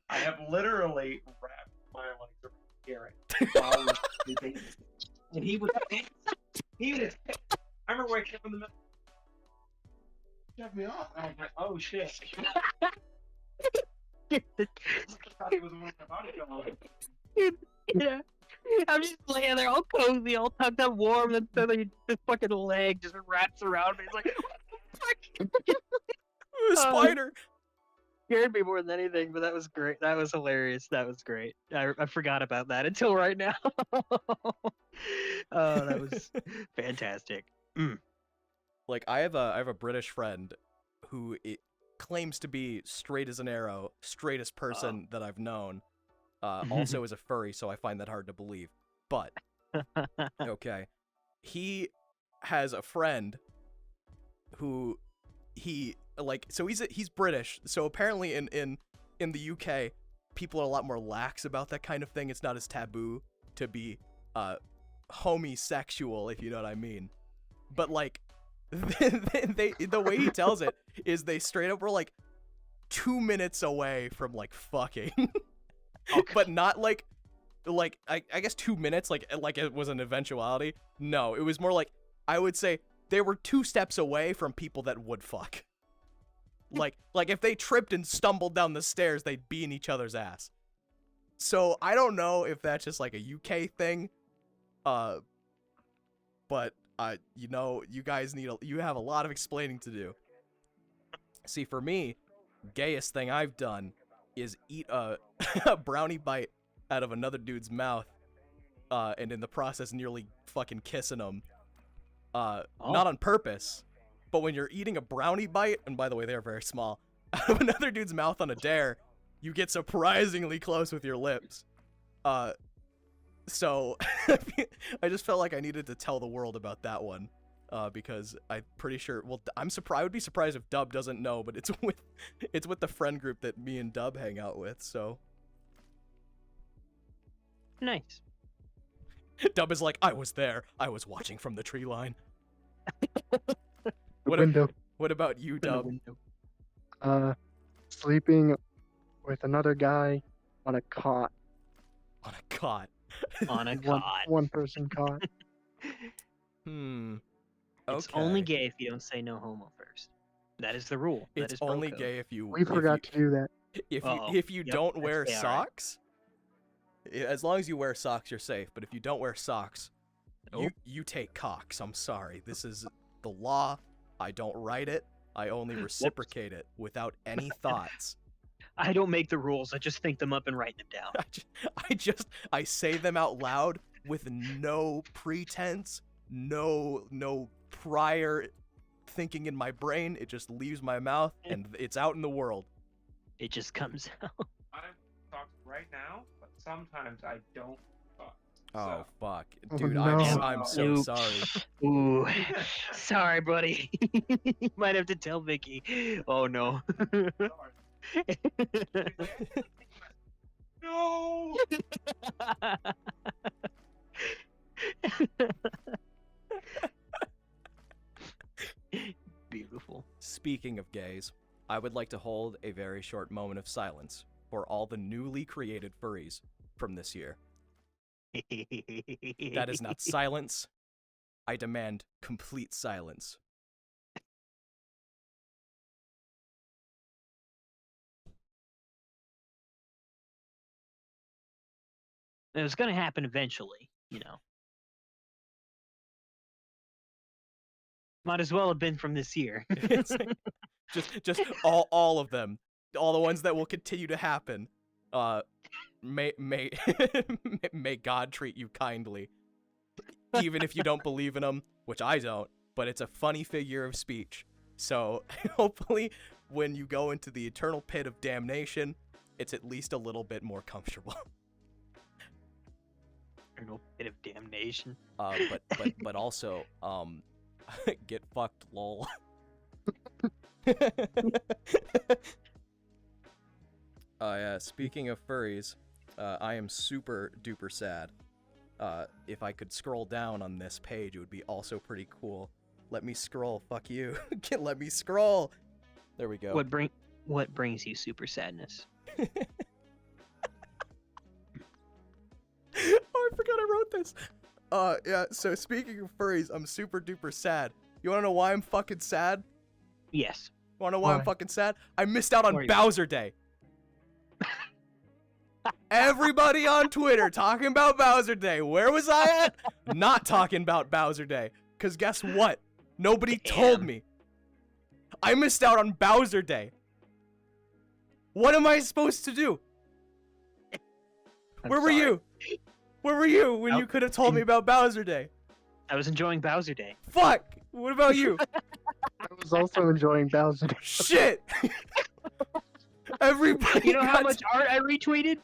I have literally wrapped my legs around Garrett while I was sleeping. And he was. I remember waking up in the middle. Check me off. I was like, oh shit. I thought he was one of my bodyguards. Yeah. I'm just laying there all cozy, all tucked up warm, and then his fucking leg just wraps around me. It's like, what the fuck? Spider. Scared me more than anything, but that was great. That was hilarious. That was great. I forgot about that until right now. Oh, that was fantastic. Like, I have a British friend who claims to be straight as an arrow, straightest person that I've known. Also is a furry, so I find that hard to believe. But okay, he has a friend who he's British, so apparently in the UK, people are a lot more lax about that kind of thing. It's not as taboo to be homosexual, if you know what I mean. But like, the way he tells it is they straight up were like 2 minutes away from like fucking. But not like I guess 2 minutes like it was an eventuality. No, it was more like, I would say they were 2 steps away from people that would fuck. Like if they tripped and stumbled down the stairs, they'd be in each other's ass. So I don't know if that's just like a UK thing, but you guys you have a lot of explaining to do. See, for me, gayest thing I've done is eat a, a brownie bite out of another dude's mouth, and in the process nearly fucking kissing him. Not on purpose, but when you're eating a brownie bite, and by the way, they're very small, out of another dude's mouth on a dare, you get surprisingly close with your lips. So I just felt like I needed to tell the world about that one, because I'm pretty sure. Well, I would be surprised if Dub doesn't know, but it's with the friend group that me and Dub hang out with. So Nice. Dub is like, I was there. I was watching from the tree line. The What window. What about you, Dub? Sleeping with another guy on a cot. On a cot. On a One, cot. one person cot. Okay. It's only gay if you don't say no homo first. That is the rule. That It's is bro only code. gay if you. We forgot to do that. If you Yep, don't that's wear gay, alright. socks, as long as you wear socks, you're safe. But if you don't wear socks, Nope. you take cocks. I'm sorry. This is the law. I don't write it. I only reciprocate it without any thoughts. I don't make the rules. I just think them up and write them down. I say them out loud with no pretense, no prior thinking in my brain. It just leaves my mouth and it's out in the world. It just comes out. I'm talking right now, but sometimes I don't talk. Oh fuck, Oh, dude! no. I'm so Oops. sorry. Ooh, sorry, buddy. You might have to tell Vicky. Oh no. No. Beautiful. Speaking of gays, I would like to hold a very short moment of silence for all the newly created furries from this year. That is not silence. I demand complete silence. It was gonna happen eventually, you know. Might as well have been from this year. It's like, just all of them, all the ones that will continue to happen. May may God treat you kindly, even if you don't believe in him, which I don't. But it's a funny figure of speech. So hopefully, when you go into the eternal pit of damnation, it's at least a little bit more comfortable. Eternal pit of damnation. But also, get fucked, lol. Yeah, speaking of furries, I am super duper sad. If I could scroll down on this page, it would be also pretty cool. Let me scroll, fuck you. Let me scroll. There we go. What brings you super sadness? Oh, I forgot I wrote this. Yeah, so speaking of furries, I'm super duper sad. You wanna know why I'm fucking sad? Yes. Wanna know why I'm Why? fucking sad? I missed out on Why? Bowser Day. Everybody on Twitter talking about Bowser Day. Where was I at? Not talking about Bowser Day. Cause guess what? Nobody told Damn. me. I missed out on Bowser Day. What am I supposed to do? I'm Where were sorry. you? Where were you when Out you could have told me about Bowser Day? I was enjoying Bowser Day. Fuck! What about you? I was also enjoying Bowser. Shit! Everybody You know how got much art I retweeted?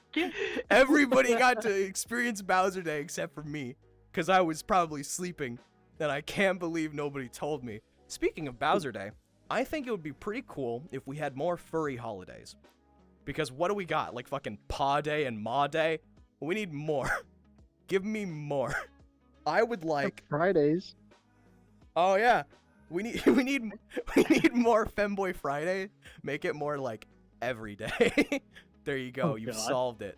everybody got to experience Bowser Day except for me, because I was probably sleeping, and I can't believe nobody told me. Speaking of Bowser Day, I think it would be pretty cool if we had more furry holidays. Because what do we got? Like fucking Paw Day and Ma Day? We need more. Give me more. I would like... Fridays. Oh yeah, we need more Femboy Friday. Make it more like every day. There you go. Oh, You've God. solved it.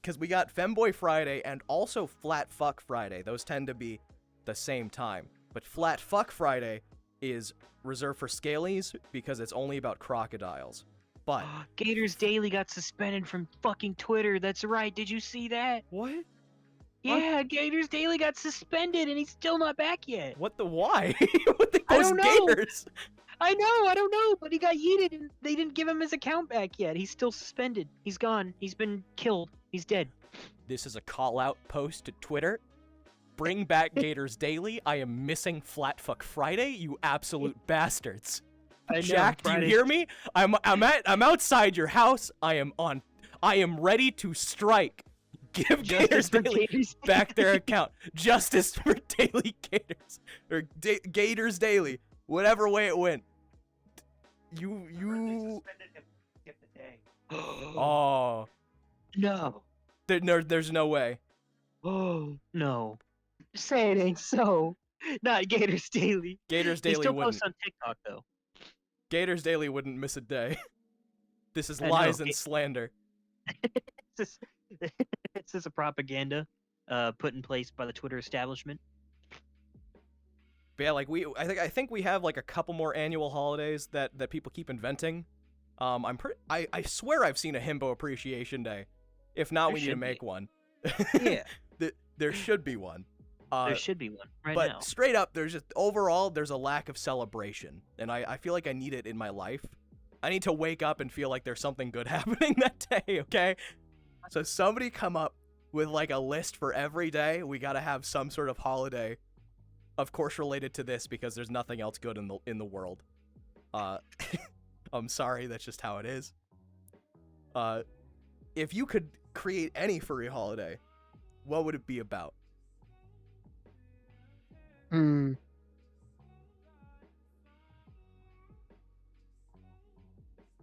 Because we got Femboy Friday and also Flat Fuck Friday. Those tend to be the same time. But Flat Fuck Friday is reserved for scalies because it's only about crocodiles. But Gators Daily got suspended from fucking Twitter. That's right. Did you see that? what? Yeah, Gators Daily got suspended and he's still not back yet. What the why? What they I post don't know. gators? I know, I don't know, but he got yeeted and they didn't give him his account back yet. He's still suspended. He's gone. He's been killed. He's dead. This is a call-out post to Twitter. Bring back Gators Daily. I am missing Flatfuck Friday, you absolute bastards. I know, Jack, do you Friday. hear me? I'm outside your house. I am ready to strike. Give Gators Justice for Daily Gators. back their account. Justice for Daily Gators. Or Gators Daily. Whatever way it went. They You suspended him. Skip the day. Oh. No. There's no way. Oh no. Say it ain't so. Not Gators Daily. Gators They Daily still wouldn't. post on TikTok though. Gators Daily wouldn't miss a day. This is I know. lies and slander. It's just a propaganda put in place by the Twitter establishment. But yeah, like I think we have like a couple more annual holidays that people keep inventing. I swear I've seen a Himbo Appreciation Day. If not, There we need to should make be. one. Yeah. There should be one. There should be one right but now. straight up, there's a lack of celebration, and I feel like I need it in my life. I need to wake up and feel like there's something good happening that day. Okay, so somebody come up with like a list for every day. We gotta have some sort of holiday, of course related to this because there's nothing else good in the world. I'm sorry, that's just how it is. If you could create any furry holiday, what would it be about?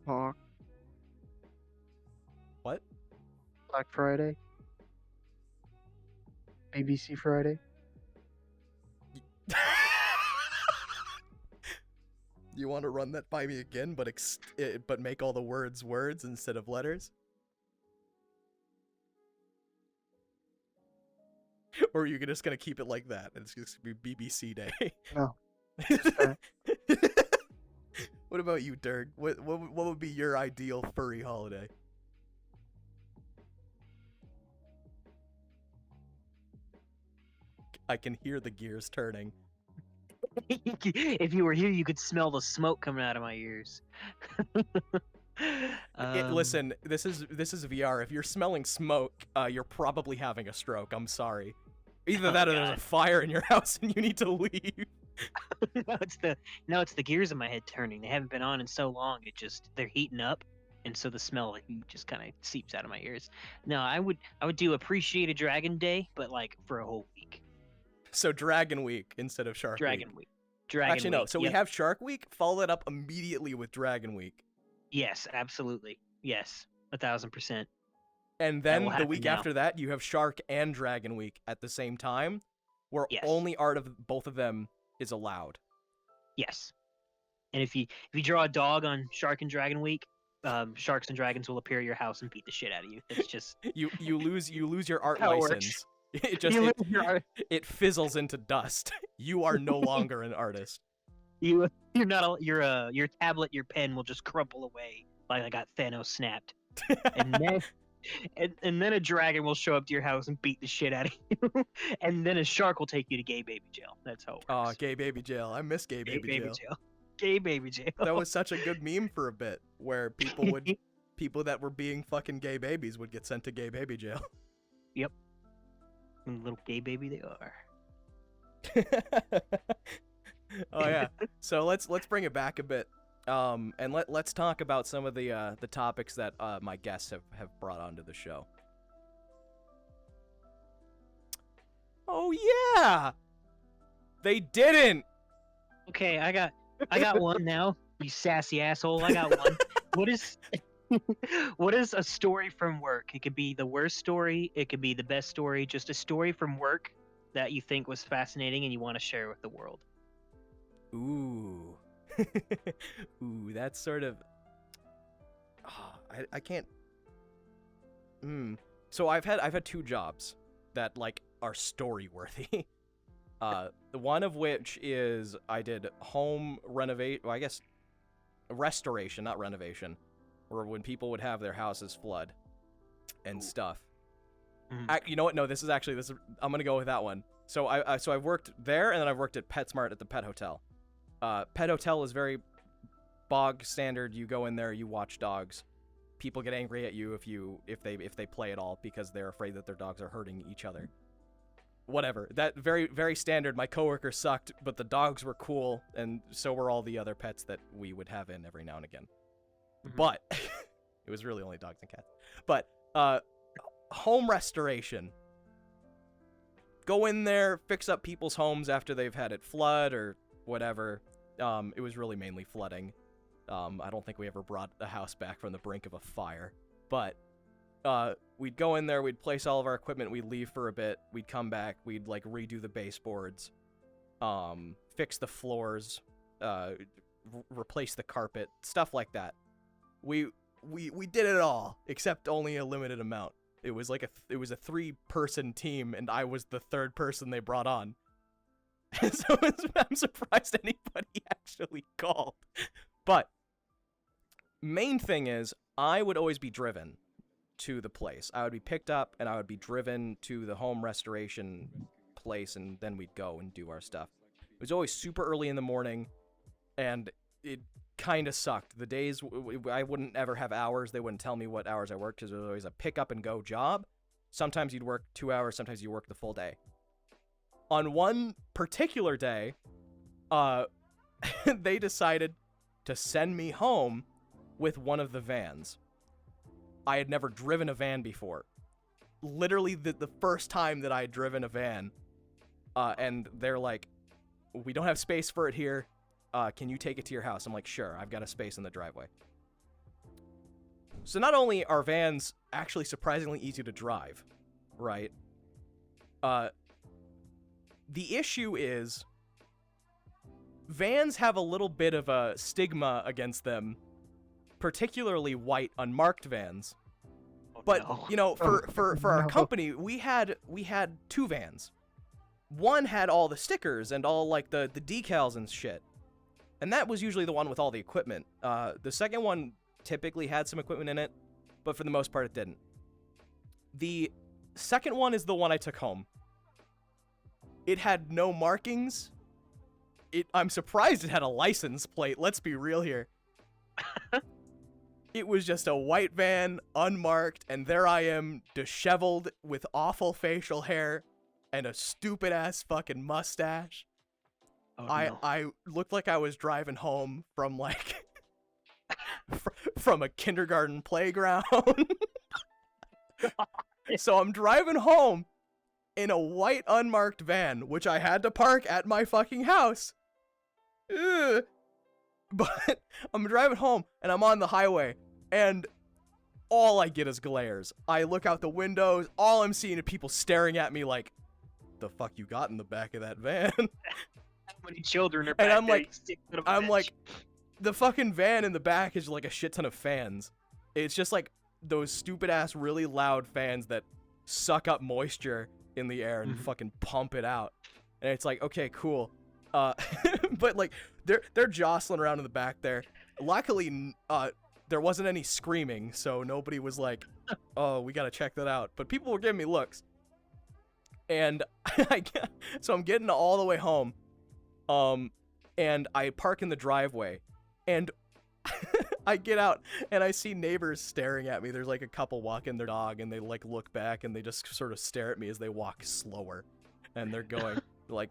Talk. What? Black Friday. ABC Friday. You want to run that by me again, but make all the words instead of letters? Or are you just gonna keep it like that? And it's just gonna be BBC Day. No. Just that. What about you, Derg? What would be your ideal furry holiday? I can hear the gears turning. If you were here, you could smell the smoke coming out of my ears. Listen, this is VR. If you're smelling smoke, you're probably having a stroke. I'm sorry. Either that or there's a fire in your house and you need to leave. No, it's the gears in my head turning. They haven't been on in so long. They're heating up, and so the smell of heat just kind of seeps out of my ears. No, I would do Appreciate a Dragon Day, but like for a whole week. So Dragon Week instead of Shark Dragon Week. Week. Dragon Actually, no. Week, So yep. we have Shark Week. Follow that up immediately with Dragon Week. Yes, absolutely. Yes, 1000%. And That then will the happen week now. after that, you have Shark and Dragon Week at the same time, where Yes. only art of both of them is allowed. Yes. And if you draw a dog on Shark and Dragon Week, sharks and dragons will appear at your house and beat the shit out of you. It's just You lose your art How it works. license. It just you lose your art. it fizzles into dust. You are no longer an artist. You're not your tablet, your pen will just crumple away like I got Thanos snapped. And then and then a dragon will show up to your house and beat the shit out of you. And then a shark will take you to gay baby jail. That's how it Oh, works. gay baby jail. I miss gay baby jail. Gay baby jail. That was such a good meme for a bit, where people that were being fucking gay babies would get sent to gay baby jail. Little gay baby they are. Oh yeah. So let's bring it back a bit. And let's talk about some of the topics that my guests have brought onto the show. Oh yeah. They didn't. Okay, I got one now. You sassy asshole. I got one. What is a story from work? It could be the worst story, it could be the best story, just a story from work that you think was fascinating and you want to share with the world. Ooh. Ooh, that's sort of I can't So I've had two jobs that like are story worthy. The one of which is I did home restoration, not renovation, or when people would have their houses flood and stuff. You know what? No, this is I'm gonna go with that one. So I've worked there, and then I've worked at PetSmart at the pet hotel. Pet hotel is very bog standard. You go in there, you watch dogs. People get angry at you if they play at all because they're afraid that their dogs are hurting each other. Whatever. That very, very standard. My coworker sucked, but the dogs were cool, and so were all the other pets that we would have in every now and again. But it was really only dogs and cats. But home restoration. Go in there, fix up people's homes after they've had it flood or whatever. It was really mainly flooding. I don't think we ever brought a house back from the brink of a fire. But we'd go in there, we'd place all of our equipment, we'd leave for a bit, we'd come back, we'd like redo the baseboards, fix the floors, replace the carpet, stuff like that. We did it all, except only a limited amount. It was like it was a 3-person team, and I was the 3rd person they brought on. And so I'm surprised anybody actually called. But main thing is, I would always be driven to the place. I would be picked up, and I would be driven to the home restoration place, and then we'd go and do our stuff. It was always super early in the morning, and it kind of sucked. The days, I wouldn't ever have hours. They wouldn't tell me what hours I worked, because it was always a pick-up-and-go job. Sometimes you'd work 2 hours, sometimes you work the full day. On one particular day, they decided to send me home with one of the vans. I had never driven a van before. Literally the first time that I had driven a van. And they're like, we don't have space for it here. Can you take it to your house? I'm like, sure, I've got a space in the driveway. So not only are vans actually surprisingly easy to drive, right? The issue is vans have a little bit of a stigma against them, particularly white unmarked vans. But you know, for our company, we had 2 vans. One had all the stickers and all like the decals and shit, and that was usually the one with all the equipment. The second one typically had some equipment in it, but for the most part it didn't. The second one is the one I took home. It had no markings. I'm surprised it had a license plate. Let's be real here. It was just a white van, unmarked, and there I am, disheveled with awful facial hair and a stupid-ass fucking mustache. Oh, no. I looked like I was driving home from, like, from a kindergarten playground. So I'm driving home in a white, unmarked van, which I had to park at my fucking house. Ugh. But I'm driving home, and I'm on the highway, and all I get is glares. I look out the windows, all I'm seeing are people staring at me like, the fuck you got in the back of that van? How many children are back And I'm there, like, you sick son of a bitch? the fucking van in the back is like a shit ton of fans. It's just like those stupid-ass, really loud fans that suck up moisture in the air and fucking pump it out. And it's like, okay, cool. But like they're jostling around in the back there. Luckily, there wasn't any screaming, so nobody was like, "Oh, we gotta check that out." But people were giving me looks, and so I'm getting all the way home, and I park in the driveway, and I get out and I see neighbors staring at me. There's like a couple walking their dog, and they like look back and they just sort of stare at me as they walk slower, and they're going like,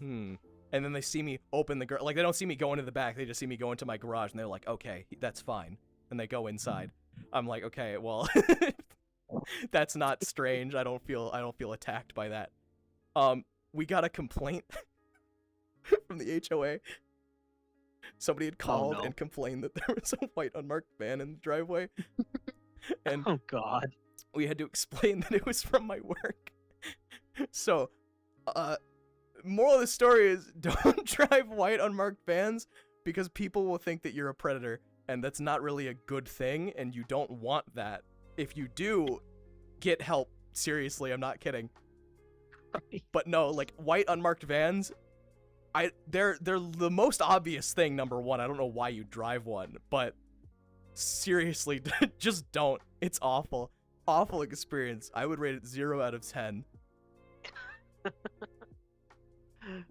And then they see me open the garage. Like, they don't see me go into the back. They just see me go into my garage, and they're like, okay, that's fine. And they go inside. I'm like, okay, well, that's not strange. I don't feel attacked by that. We got a complaint from the HOA. Somebody had called and complained that there was a white unmarked van in the driveway. And oh, God. We had to explain that it was from my work. So, moral of the story is, don't drive white unmarked vans, because people will think that you're a predator, and that's not really a good thing, and you don't want that. If you do, get help. Seriously, I'm not kidding. But no, like, white unmarked vans, they're the most obvious thing, number one. I don't know why you drive one, but seriously, just don't. It's awful. Awful experience. I would rate it 0 out of 10.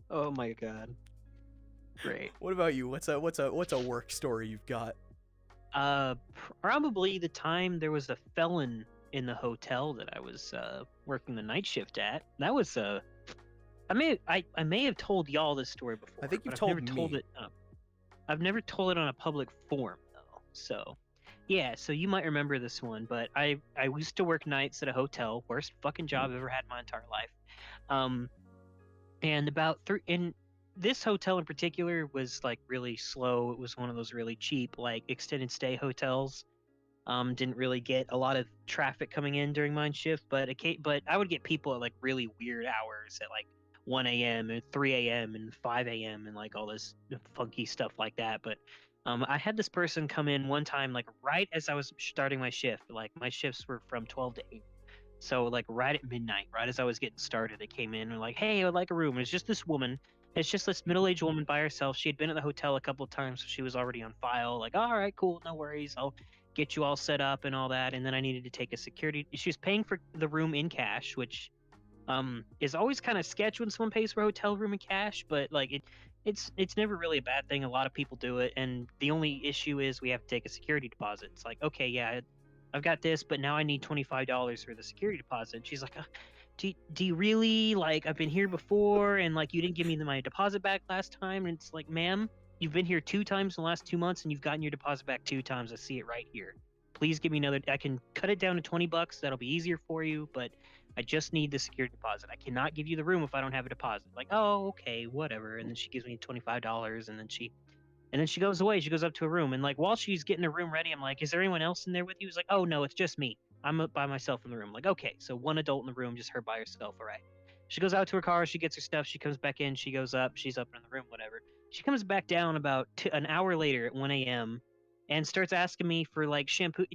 Oh my God. Great. What about you? What's a work story you've got? Probably the time there was a felon in the hotel that I was working the night shift at. That was I may have told y'all this story before. I think you've but told I've never told me. it. I've never told it on a public forum though. So, yeah. So you might remember this one, but I used to work nights at a hotel. Worst fucking job I've ever had in my entire life. Um, and in this hotel in particular was like really slow. It was one of those really cheap like extended stay hotels. Didn't really get a lot of traffic coming in during my shift, but I would get people at like really weird hours at like 1 a.m. and 3 a.m. and 5 a.m. and like all this funky stuff like that. But I had this person come in one time like right as I was starting my shift. Like my shifts were from 12 to 8. So like right at midnight, right as I was getting started, they came in and like, "Hey, I would like a room." It's just this woman. It's just this middle-aged woman by herself. She had been at the hotel a couple of times, so she was already on file. Like, "All right, cool, no worries. I'll get you all set up and all that." And then I needed to take a security. She was paying for the room in cash, which is always kind of sketch when someone pays for a hotel room in cash, but like it's never really a bad thing. A lot of people do it, and the only issue is we have to take a security deposit. It's like, okay, yeah, I've got this, but now I need $25 for the security deposit. And she's like, do you really, like, I've been here before and like you didn't give me my deposit back last time? And it's like, ma'am, you've been here 2 times in the last 2 months and you've gotten your deposit back 2 times. I see it right here. Please give me another. I can cut it down to $20. That'll be easier for you, but I just need the security deposit. I cannot give you the room if I don't have a deposit. Like, oh, okay, whatever. And then she gives me $25, and then she goes away. She goes up to her room, and like while she's getting her room ready, I'm like, "Is there anyone else in there with you?" He's like, "Oh no, it's just me. I'm up by myself in the room." Like, okay, so one adult in the room, just her by herself. All right. She goes out to her car. She gets her stuff. She comes back in. She goes up. She's up in the room. Whatever. She comes back down about an hour later at 1 a.m. and starts asking me for like shampoo.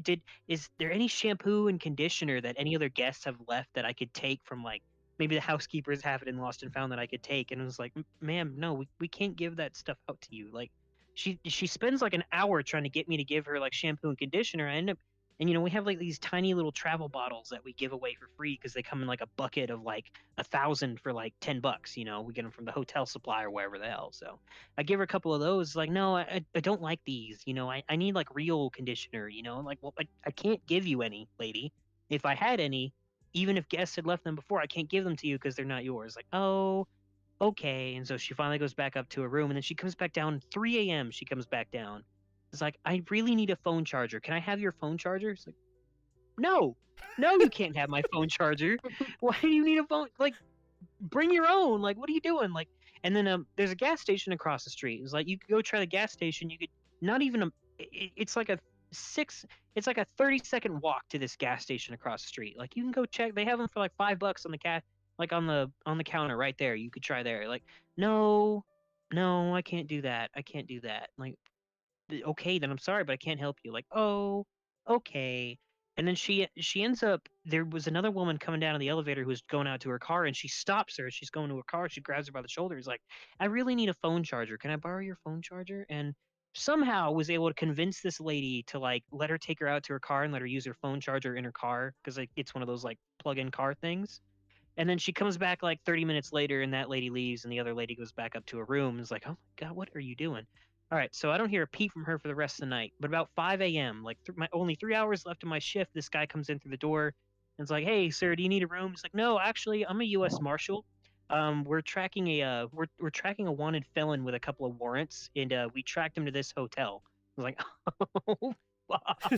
Is there any shampoo and conditioner that any other guests have left that I could take from like maybe the housekeepers have it in Lost and Found that I could take? And it was like, "Ma'am, no, we can't give that stuff out to you. Like, she spends like an hour trying to get me to give her like shampoo and conditioner. I end up, and we have like these tiny little travel bottles that we give away for free because they come in like a bucket of like 1,000 for like $10. We get them from the hotel supply or wherever the hell. So I give her a couple of those. Like, no, I don't like these. I need like real conditioner. Like, well, I can't give you any, lady. If I had any, even if guests had left them before, I can't give them to you because they're not yours. Like, oh, okay. And so she finally goes back up to her room, and then she comes back down 3 a.m. She comes back down. It's like, "I really need a phone charger. Can I have your phone charger?" It's like, no, you can't have my phone charger. Why do you need a phone? Like, bring your own. Like, what are you doing? Like, and then there's a gas station across the street. It's like, you could go try the gas station. You could not even it's like a it's like a 30-second walk to this gas station across the street. Like, you can go check. They have them for like $5 on the like on the counter right there. You could try there. Like, no, I can't do that. I can't do that. Like, okay, then I'm sorry, but I can't help you. Like, oh, okay. And then she ends up, there was another woman coming down in the elevator who was going out to her car, and she stops her. She's going to her car. She grabs her by the shoulders, like, "I really need a phone charger. Can I borrow your phone charger?" And somehow was able to convince this lady to like let her take her out to her car and let her use her phone charger in her car because like it's one of those like plug-in car things. And then she comes back like 30 minutes later, and that lady leaves, and the other lady goes back up to her room and is like, "Oh my God, what are you doing?" All right, so I don't hear a peep from her for the rest of the night. But about 5 a.m., like my only 3 hours left of my shift, this guy comes in through the door and it's like, "Hey, sir, do you need a room?" He's like, "No, actually, I'm a U.S. Marshal. We're tracking we're tracking a wanted felon with a couple of warrants, and we tracked him to this hotel." I was like, "Oh, fuck."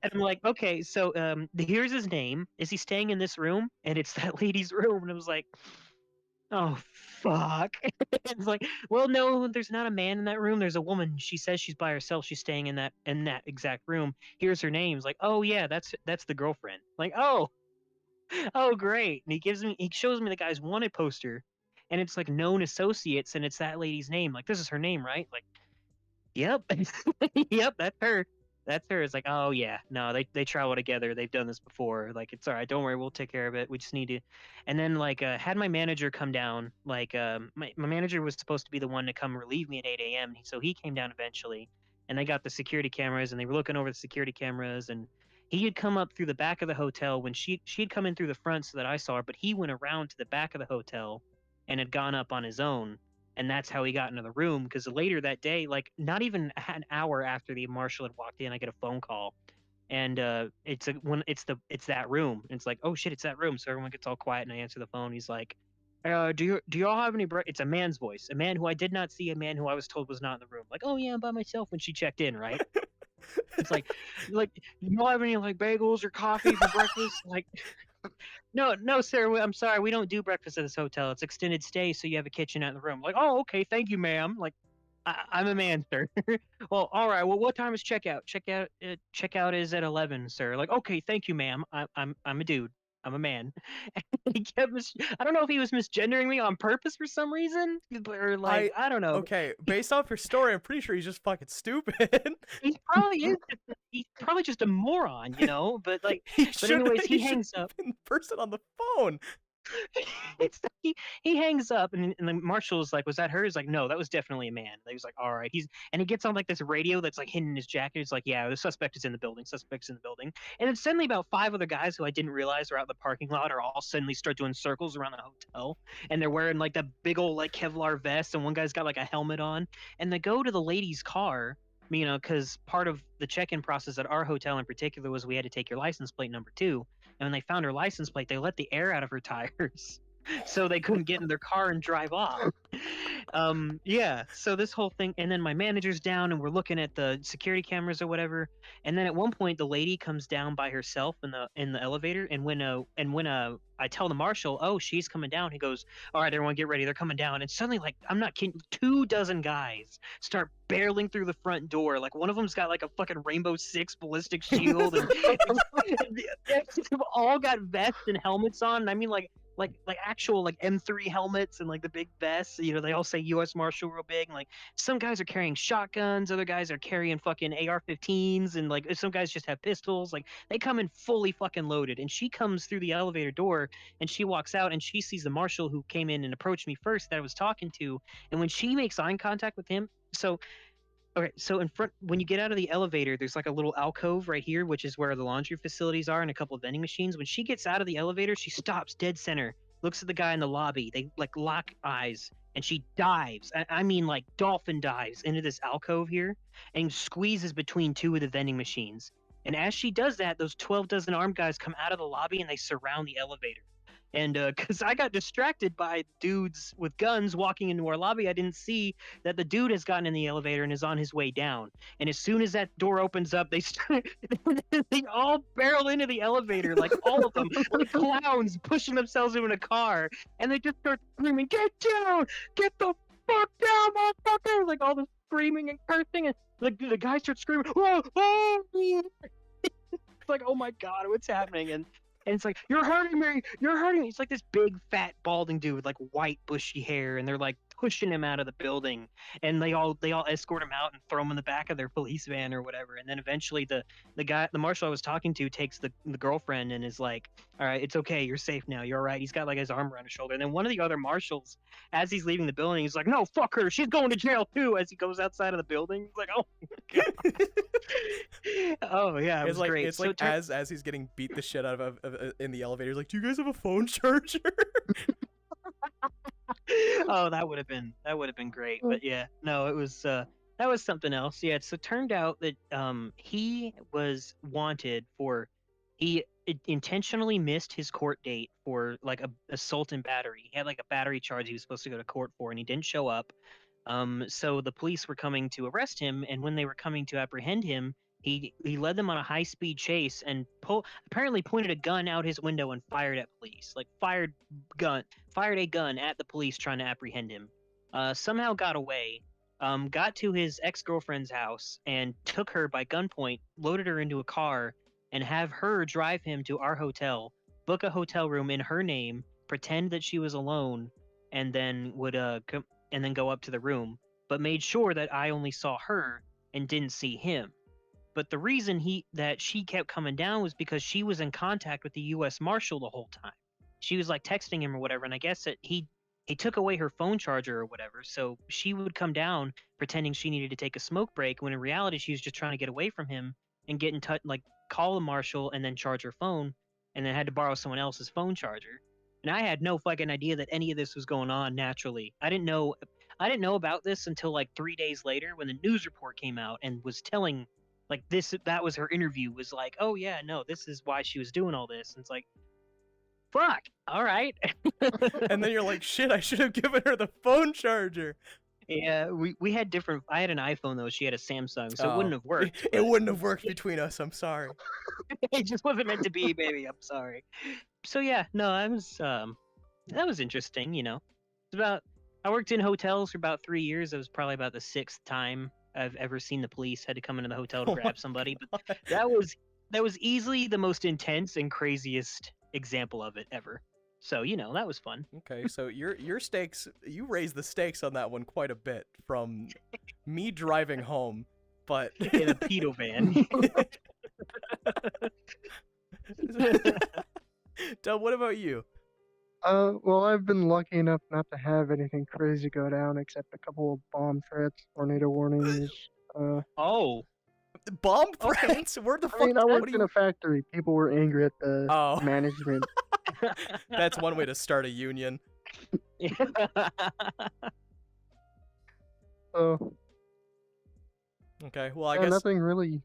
And I'm like, "Okay, so here's his name. Is he staying in this room?" And it's that lady's room. And I was like, "Oh, fuck." It's like, "Well, no, there's not a man in that room. There's a woman. She says she's by herself. She's staying in that exact room. Here's her name." It's like, "Oh yeah, that's the girlfriend." Like, "Oh, oh great." And he shows me the guy's wanted poster, and it's like known associates, and it's that lady's name. Like, "This is her name, right?" Like, "Yep." "Yep, that's her. That's her." It's like, "Oh yeah, no, they travel together. They've done this before. Like, it's all right. Don't worry, we'll take care of it. We just need to." And then like had my manager come down. Like my manager was supposed to be the one to come relieve me at 8 a.m. So he came down eventually, and they got the security cameras, and they were looking over the security cameras, and he had come up through the back of the hotel when she'd come in through the front so that I saw her, but he went around to the back of the hotel and had gone up on his own. and that's how he got into the room. Because later that day, like not even an hour after the marshal had walked in, I get a phone call, and it's that room. And it's like, oh shit, it's that room. So everyone gets all quiet, and I answer the phone. He's like, do y'all have any It's a man's voice, a man who I did not see, a man who I was told was not in the room. Like, oh yeah, I'm by myself when she checked in, right? It's like you don't have any like bagels or coffee for breakfast? Like, no, sir. I'm sorry, we don't do breakfast at this hotel. It's extended stay, so you have a kitchen out in the room. Like, oh, okay, thank you, ma'am. Like, I'm a man, sir. Well, all right. Well, what time is checkout? Checkout is at 11, sir. Like, okay, thank you, ma'am. I'm a dude. I'm a man. And he kept I don't know if he was misgendering me on purpose for some reason, or like I don't know. Okay, based off your story, I'm pretty sure he's just fucking stupid. He's probably just a moron, you know. But like, but anyways, he hangs up. In person on the phone. He hangs up, and the marshal's like, was that her? He's like, no, that was definitely a man. He was like, all right. And he gets on like this radio that's like hidden in his jacket. It's like, yeah, the suspect is in the building. Suspect's in the building. And then suddenly about 5 other guys who I didn't realize are out in the parking lot are all suddenly start doing circles around the hotel, and they're wearing like the big old like Kevlar vest, and one guy's got like a helmet on, and they go to the lady's car. You know, because part of the check-in process at our hotel in particular was we had to take your license plate number 2. And when they found her license plate, they let the air out of her tires, so they couldn't get in their car and drive off. Yeah. So this whole thing, and then my manager's down, and we're looking at the security cameras or whatever. And then at one point, the lady comes down by herself in the elevator. And when I tell the marshal, oh, she's coming down, he goes, all right, everyone, get ready, they're coming down. And suddenly, like, I'm not kidding, 24 guys start barreling through the front door. Like, one of them's got like a fucking Rainbow Six ballistic shield, and they've all got vests and helmets on. And I mean, like actual like M3 helmets and like the big vests. You know, they all say U.S. Marshal real big. And, like, some guys are carrying shotguns, other guys are carrying fucking AR-15s, and like some guys just have pistols. Like, they come in fully fucking loaded. And she comes through the elevator door, and she walks out, and she sees the marshal who came in and approached me first that I was talking to. And when she makes eye contact with him, okay, so in front, when you get out of the elevator, there's like a little alcove right here, which is where the laundry facilities are, and a couple of vending machines. When she gets out of the elevator, she stops dead center, looks at the guy in the lobby. They like lock eyes, and she dives. I mean, like dolphin dives into this alcove here, and squeezes between 2 of the vending machines. And as she does that, those 12 dozen armed guys come out of the lobby, and they surround the elevator. And because I got distracted by dudes with guns walking into our lobby, I didn't see that the dude has gotten in the elevator and is on his way down. And as soon as that door opens up, they all barrel into the elevator, like all of them, like clowns pushing themselves into a car. And they just start screaming, "Get down! Get the fuck down, motherfucker!" Like all the screaming and cursing, and like the guy starts screaming, "Oh, oh!" It's like, oh my god, what's happening? And it's like, you're hurting me! You're hurting me! He's like this big, fat, balding dude with like white, bushy hair, and they're like pushing him out of the building, and they all escort him out and throw him in the back of their police van or whatever. And then eventually the marshal I was talking to takes the girlfriend and is like, all right, it's okay, you're safe now, you're all right. He's got like his arm around his shoulder. And then one of the other marshals, as he's leaving the building, he's like, no, fuck her, she's going to jail too, as he goes outside of the building. He's like, oh my god. Oh yeah, it was like, great. It's like as he's getting beat the shit out of in the elevator, he's like, do you guys have a phone charger? Oh, that would have been great. But yeah, no, it was that was something else. Yeah, so it turned out that he was wanted for intentionally missed his court date for like a assault and battery. He had like a battery charge he was supposed to go to court for, and he didn't show up. So the police were coming to arrest him, and when they were coming to apprehend him, he led them on a high-speed chase and apparently pointed a gun out his window and fired at police. Like fired a gun at the police trying to apprehend him. Somehow got away, got to his ex-girlfriend's house and took her by gunpoint, loaded her into a car, and have her drive him to our hotel, book a hotel room in her name, pretend that she was alone, and then would and then go up to the room, but made sure that I only saw her and didn't see him. But the reason that she kept coming down was because she was in contact with the U.S. Marshal the whole time. She was like texting him or whatever, and I guess that he took away her phone charger or whatever, so she would come down pretending she needed to take a smoke break, when in reality she was just trying to get away from him and get in touch, like call the marshal and then charge her phone, and then had to borrow someone else's phone charger. And I had no fucking idea that any of this was going on naturally. I didn't know. I didn't know about this until like 3 days later when the news report came out and was telling like that was her interview was like, oh yeah, no, this is why she was doing all this. And it's like, fuck, all right. And then you're like, shit, I should have given her the phone charger. Yeah, we had different. I had an iPhone though. She had a Samsung, so Oh. it wouldn't have worked. It wouldn't have worked between us. I'm sorry. It just wasn't meant to be, baby. I'm sorry. So yeah, no, I was that was interesting. You know, it's about. I worked in hotels for about 3 years. It was probably about the 6th time I've ever seen the police had to come into the hotel to Oh my grab somebody. But God. that was easily the most intense and craziest example of it ever. So you know that was fun. Okay, so your stakes, you raised the stakes on that one quite a bit from me driving home, but In a pedo van. Dub, what about you? Well, I've been lucky enough not to have anything crazy go down except a couple of bomb threats, tornado warnings. Oh, Bomb Okay. threats? Where the I fuck? mean, I what worked do in you... a factory. People were angry at the Oh, management. that's one way to start a union. So, Okay, well I yeah, guess nothing really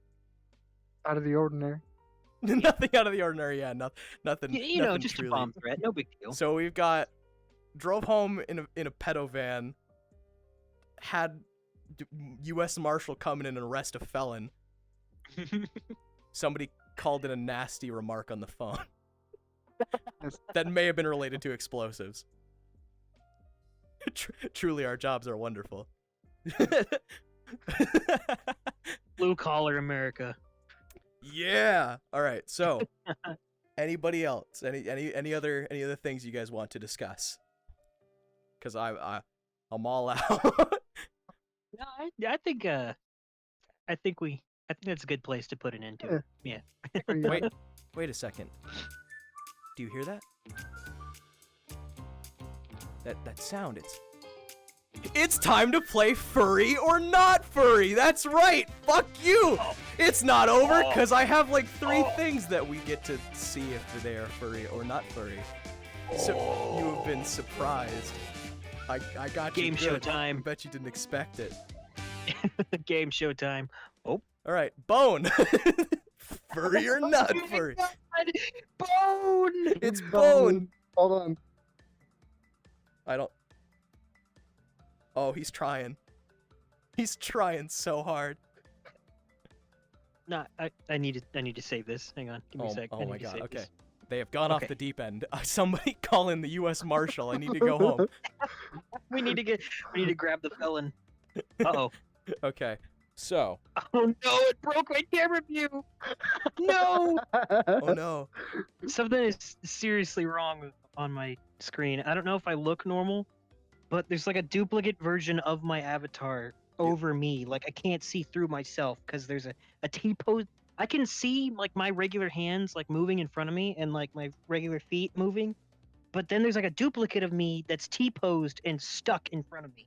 out of the ordinary. nothing out of the ordinary. Yeah, nothing. you know, nothing just truly. a bomb threat. No big deal. So we've got drove home in a pedo van, had U.S. Marshal come in and arrest a felon. Somebody called in a nasty remark on the phone that may have been related to explosives. Truly, our jobs are wonderful. Blue collar America. Yeah. All right. So, anybody else? Any other things you guys want to discuss? Because I'm all out. No, I think that's a good place to put an end to it. Yeah. Wait a second. Do you hear that? That sound, it's time to play furry or not furry. That's right. Fuck you. It's not over because I have like 3 things that we get to see if they are furry or not furry. So you have been surprised. I got you Game show good. I time. bet you didn't expect it. Game show time. Oh. All right, Bone. Furry or not furry? Bone. It's Bone. Hold on. I don't. Oh, he's trying. He's trying so hard. No, I need to save this. Hang on. Give me a sec. I Oh need my to god. save Okay. this. They have gone off Okay. the deep end. Somebody call in the U.S. Marshal. I need to go home. We need to grab the felon. Uh-oh. Okay. So. Oh no, it broke my camera view. No. Oh no. Something is seriously wrong on my screen. I don't know if I look normal, but there's like a duplicate version of my avatar over me. Like I can't see through myself because there's a T-pose. I can see like my regular hands like moving in front of me and like my regular feet moving, but then there's like a duplicate of me that's T-posed and stuck in front of me.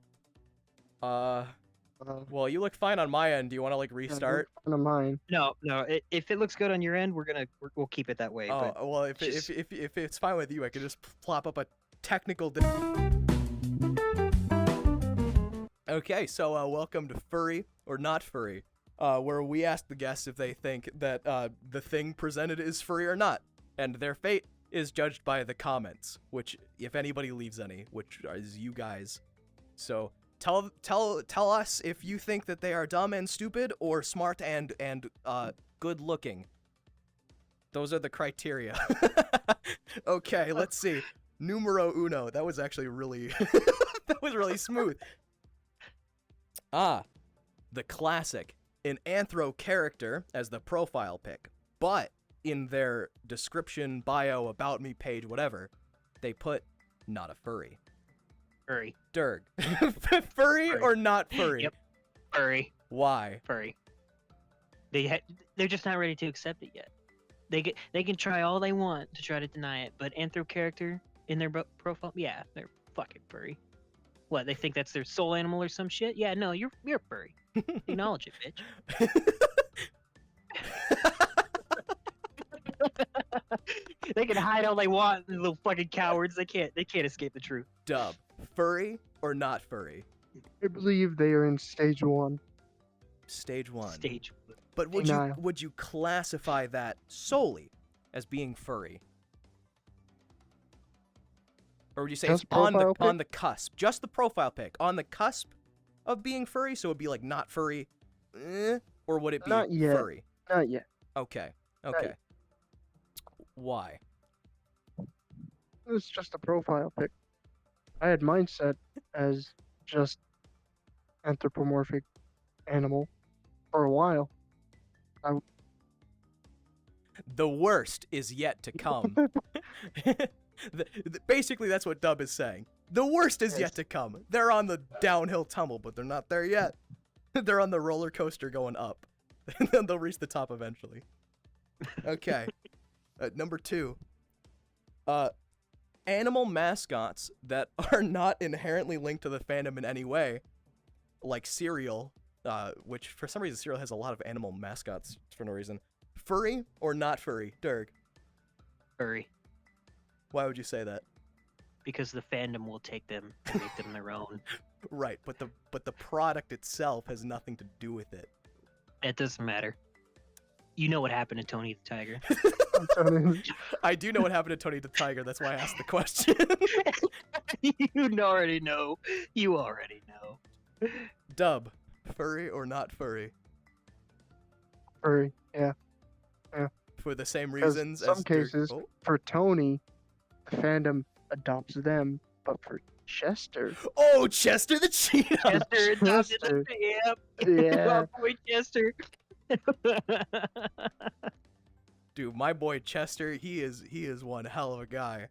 Well, you look fine on my end. Do you want to like restart? One of mine. No, if it looks good on your end, we'll keep it that way. Oh, but well, if just- it's fine with you, I could just plop up a technical. Okay, so welcome to Furry or Not Furry, where we ask the guests if they think that the thing presented is furry or not, and their fate is judged by the comments, which, if anybody leaves any, which is you guys. So tell us if you think that they are dumb and stupid or smart and good looking. Those are the criteria. Okay, let's see. Numero uno. That was actually really that was really smooth. The classic. An anthro character as the profile pic, but in their description, bio, about me page, whatever, they put not a furry. furry, Derg. Furry or not furry? Yep. furry, Why? furry. They're just not ready to accept it yet. They can try all they want to try to deny it, but anthro character in their profile, yeah, they're fucking furry. What, they think that's their soul animal or some shit? Yeah, no, you're furry. Acknowledge it, bitch. They can hide all they want, these little fucking cowards. They can't escape the truth. Dub. Furry or not furry? I believe they are in stage 1. Stage 1. Stage. But Denial. would you classify that solely as being furry? Or would you say Just it's on profile pic? the cusp? Just the profile pic. On the cusp of being furry, so it'd be like not furry, or would it be Not yet. furry? Not yet. Okay. Not Okay. yet. Why? It's just a profile pic. I had mine set as just anthropomorphic animal for a while. The worst is yet to come. Basically, that's what Dub is saying. The worst is yet to come. They're on the downhill tumble, but they're not there yet. They're on the roller coaster going up. And then they'll reach the top eventually. Okay. Number 2. Animal mascots that are not inherently linked to the fandom in any way, like cereal, which for some reason cereal has a lot of animal mascots for no reason. Furry or not furry, Derg? Furry. Why would you say that? Because the fandom will take them and make them their own. Right, but the product itself has nothing to do with it. It doesn't matter. You know what happened to Tony the Tiger. I do know what happened to Tony the Tiger. That's why I asked the question. You already know. You already know. Dub, furry or not furry? Furry, yeah. For the same 'Cause reasons some as Derg- cases, Oh. for Tony, the fandom adopts them, but for Chester, Oh, Chester the cheetah. Chester adopted Chester. the Yep. yeah, Our boy Chester. Dude, my boy Chester, he is one hell of a guy.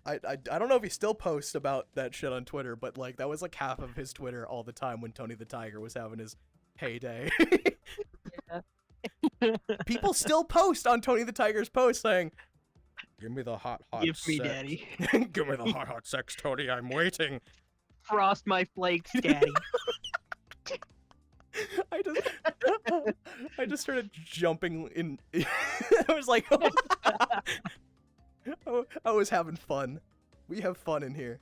I don't know if he still posts about that shit on Twitter, but like that was like half of his Twitter all the time when Tony the Tiger was having his heyday. People still post on Tony the Tiger's post saying, "Give me the hot Give me, sex. daddy. Give me the hot sex, Tony. I'm waiting." Frost my flakes, daddy. I just started jumping in. I was like, I was having fun. We have fun in here.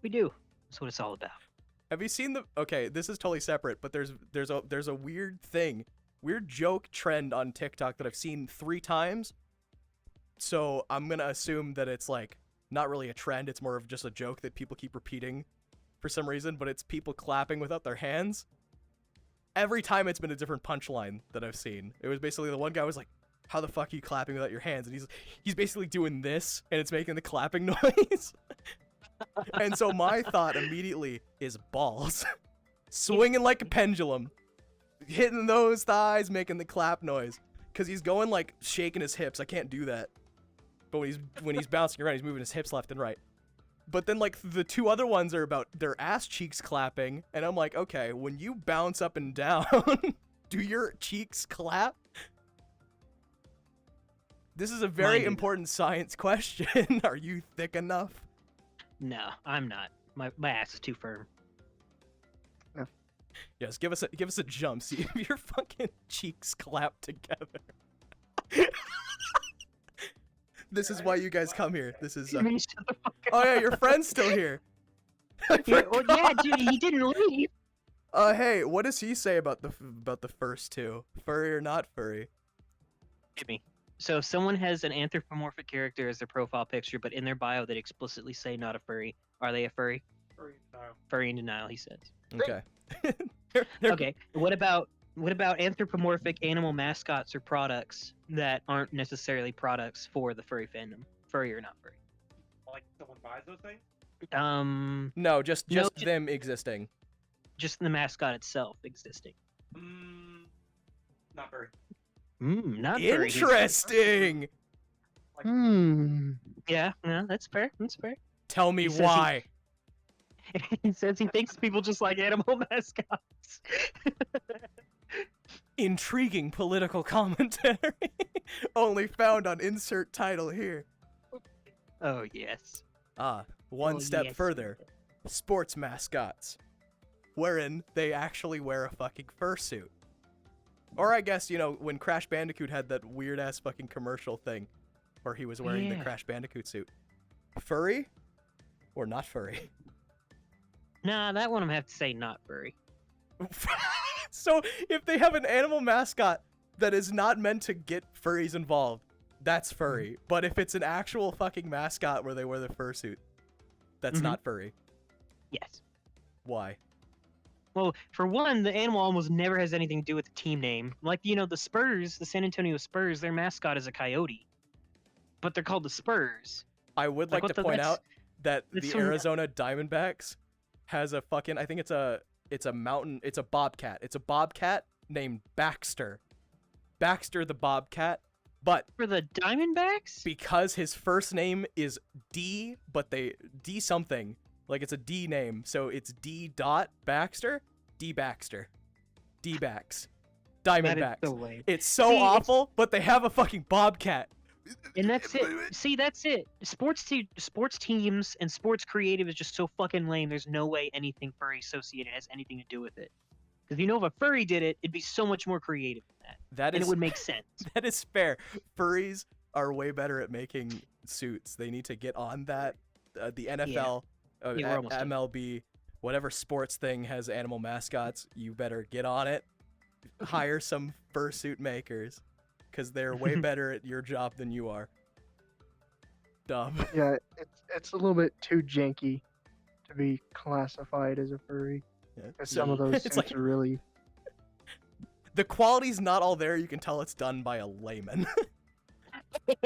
We do. That's what it's all about. Have you seen the? Okay, this is totally separate, but there's a weird joke trend on TikTok that I've seen 3 times. So I'm gonna assume that it's like not really a trend. It's more of just a joke that people keep repeating for some reason. But it's people clapping without their hands. Every time it's been a different punchline that I've seen. It was basically the one guy was like, "How the fuck are you clapping without your hands?" And he's basically doing this, and it's making the clapping noise. And so my thought immediately is balls, swinging like a pendulum, hitting those thighs, making the clap noise. Cause he's going like shaking his hips. I can't do that. But when he's bouncing around, he's moving his hips left and right. But then like the 2 other ones are about their ass cheeks clapping, and I'm like, okay, when you bounce up and down, do your cheeks clap? This is a very Mine do. important science question. Are you thick enough? No, I'm not. My ass is too firm. Yes, give us a jump. See if your fucking cheeks clap together. This is why you guys come here. This is. You mean shut the fuck up? Oh yeah, your friend's still here. Yeah, well, yeah, dude, he didn't leave. Hey, what does he say about the first 2? Furry or not furry? Hit me. So if someone has an anthropomorphic character as their profile picture, but in their bio they explicitly say not a furry, are they a furry? Furry, no. Furry in denial, he says. Okay. Okay. What about anthropomorphic animal mascots or products that aren't necessarily products for the furry fandom? Furry or not furry? Like someone buys those things? No, just No, them existing. Just the mascot itself existing. Not very. Not furry. Interesting. Yeah, that's fair. That's fair. Tell me He says why. He says he thinks people just like animal mascots. Intriguing political commentary. Only found on insert title here. Oh yes. One Oh, step yes. further. Sports mascots. Wherein they actually wear a fucking fursuit. Or I guess, when Crash Bandicoot had that weird ass fucking commercial thing where he was wearing the Yeah. Crash Bandicoot suit. Furry or not furry? Nah, that one I'm gonna have to say not furry. So if they have an animal mascot that is not meant to get furries involved, that's furry. But if it's an actual fucking mascot where they wear the fursuit, that's Mhm. not furry. Yes. Why? Well, for one, the animal almost never has anything to do with the team name. Like, the Spurs, the San Antonio Spurs, their mascot is a coyote. But they're called the Spurs. I would Like, like to point out that that's the so- Arizona Diamondbacks has a fucking, I think it's a mountain, it's a bobcat. It's a bobcat named Baxter. Baxter the bobcat, but For the Diamondbacks? because his first name is D, but D something, like it's a D name, so it's D dot Baxter, D Baxter, D Bax, That Diamondbacks. is so lame. It's so See, it's- awful, but they have a fucking bobcat. And that's it. See, that's it. Sports teams and sports creative is just so fucking lame. There's no way anything furry associated has anything to do with it. Because if a furry did it, it'd be so much more creative than that. That And is it would make sense. that is fair. Furries are way better at making suits. They need to get on that. The NFL, Yeah, we're almost done. MLB, whatever sports thing has animal mascots, you better get on it. Hire some fursuit makers, because they're way better at your job than you are. Dumb. Yeah, it's a little bit too janky to be classified as a furry. Yeah. 'Cause some of those It's suits like are really. the quality's not all there. You can tell it's done by a layman. Yeah.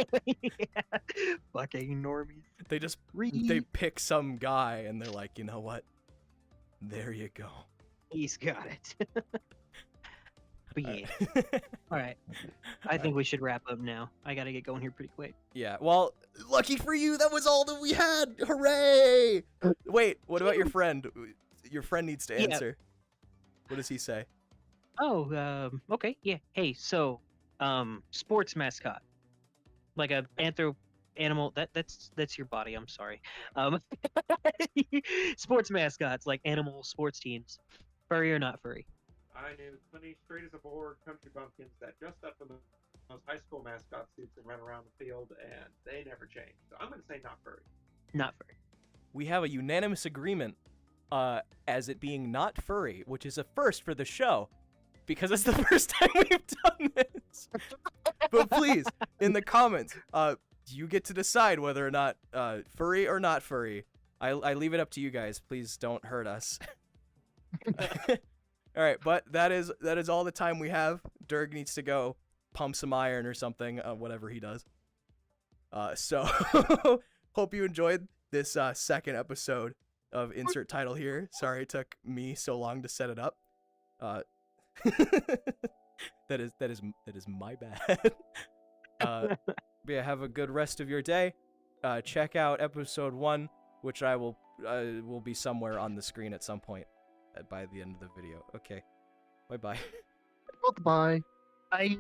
Fucking normies. They just they pick some guy and they're like, you know what? There you go. He's got it. But yeah. All right. I think we should wrap up now. I gotta get going here pretty quick. Yeah, well, lucky for you, that was all that we had. Hooray! Wait, what about your friend? Your friend needs to Yeah. answer. What does he say? Oh, okay, yeah. Hey, so, sports mascot, like a animal. That's your body. I'm sorry. Sports mascots, like animal sports teams, furry or not furry. I knew plenty straight as a board country bumpkins that dressed up in those high school mascot suits and ran around the field, and they never changed. So I'm going to say not furry. Not furry. We have a unanimous agreement as it being not furry, which is a first for the show, because it's the first time we've done this. But please, in the comments, you get to decide whether or not furry or not furry. I leave it up to you guys. Please don't hurt us. All right, but that is all the time we have. Derg needs to go pump some iron or something, whatever he does. So hope you enjoyed this second episode of Insert Title here. Sorry it took me so long to set it up. That is my bad. But yeah, have a good rest of your day. Check out episode 1, which I will be somewhere on the screen at some point by the end of the video. Okay, bye bye. Goodbye. Bye.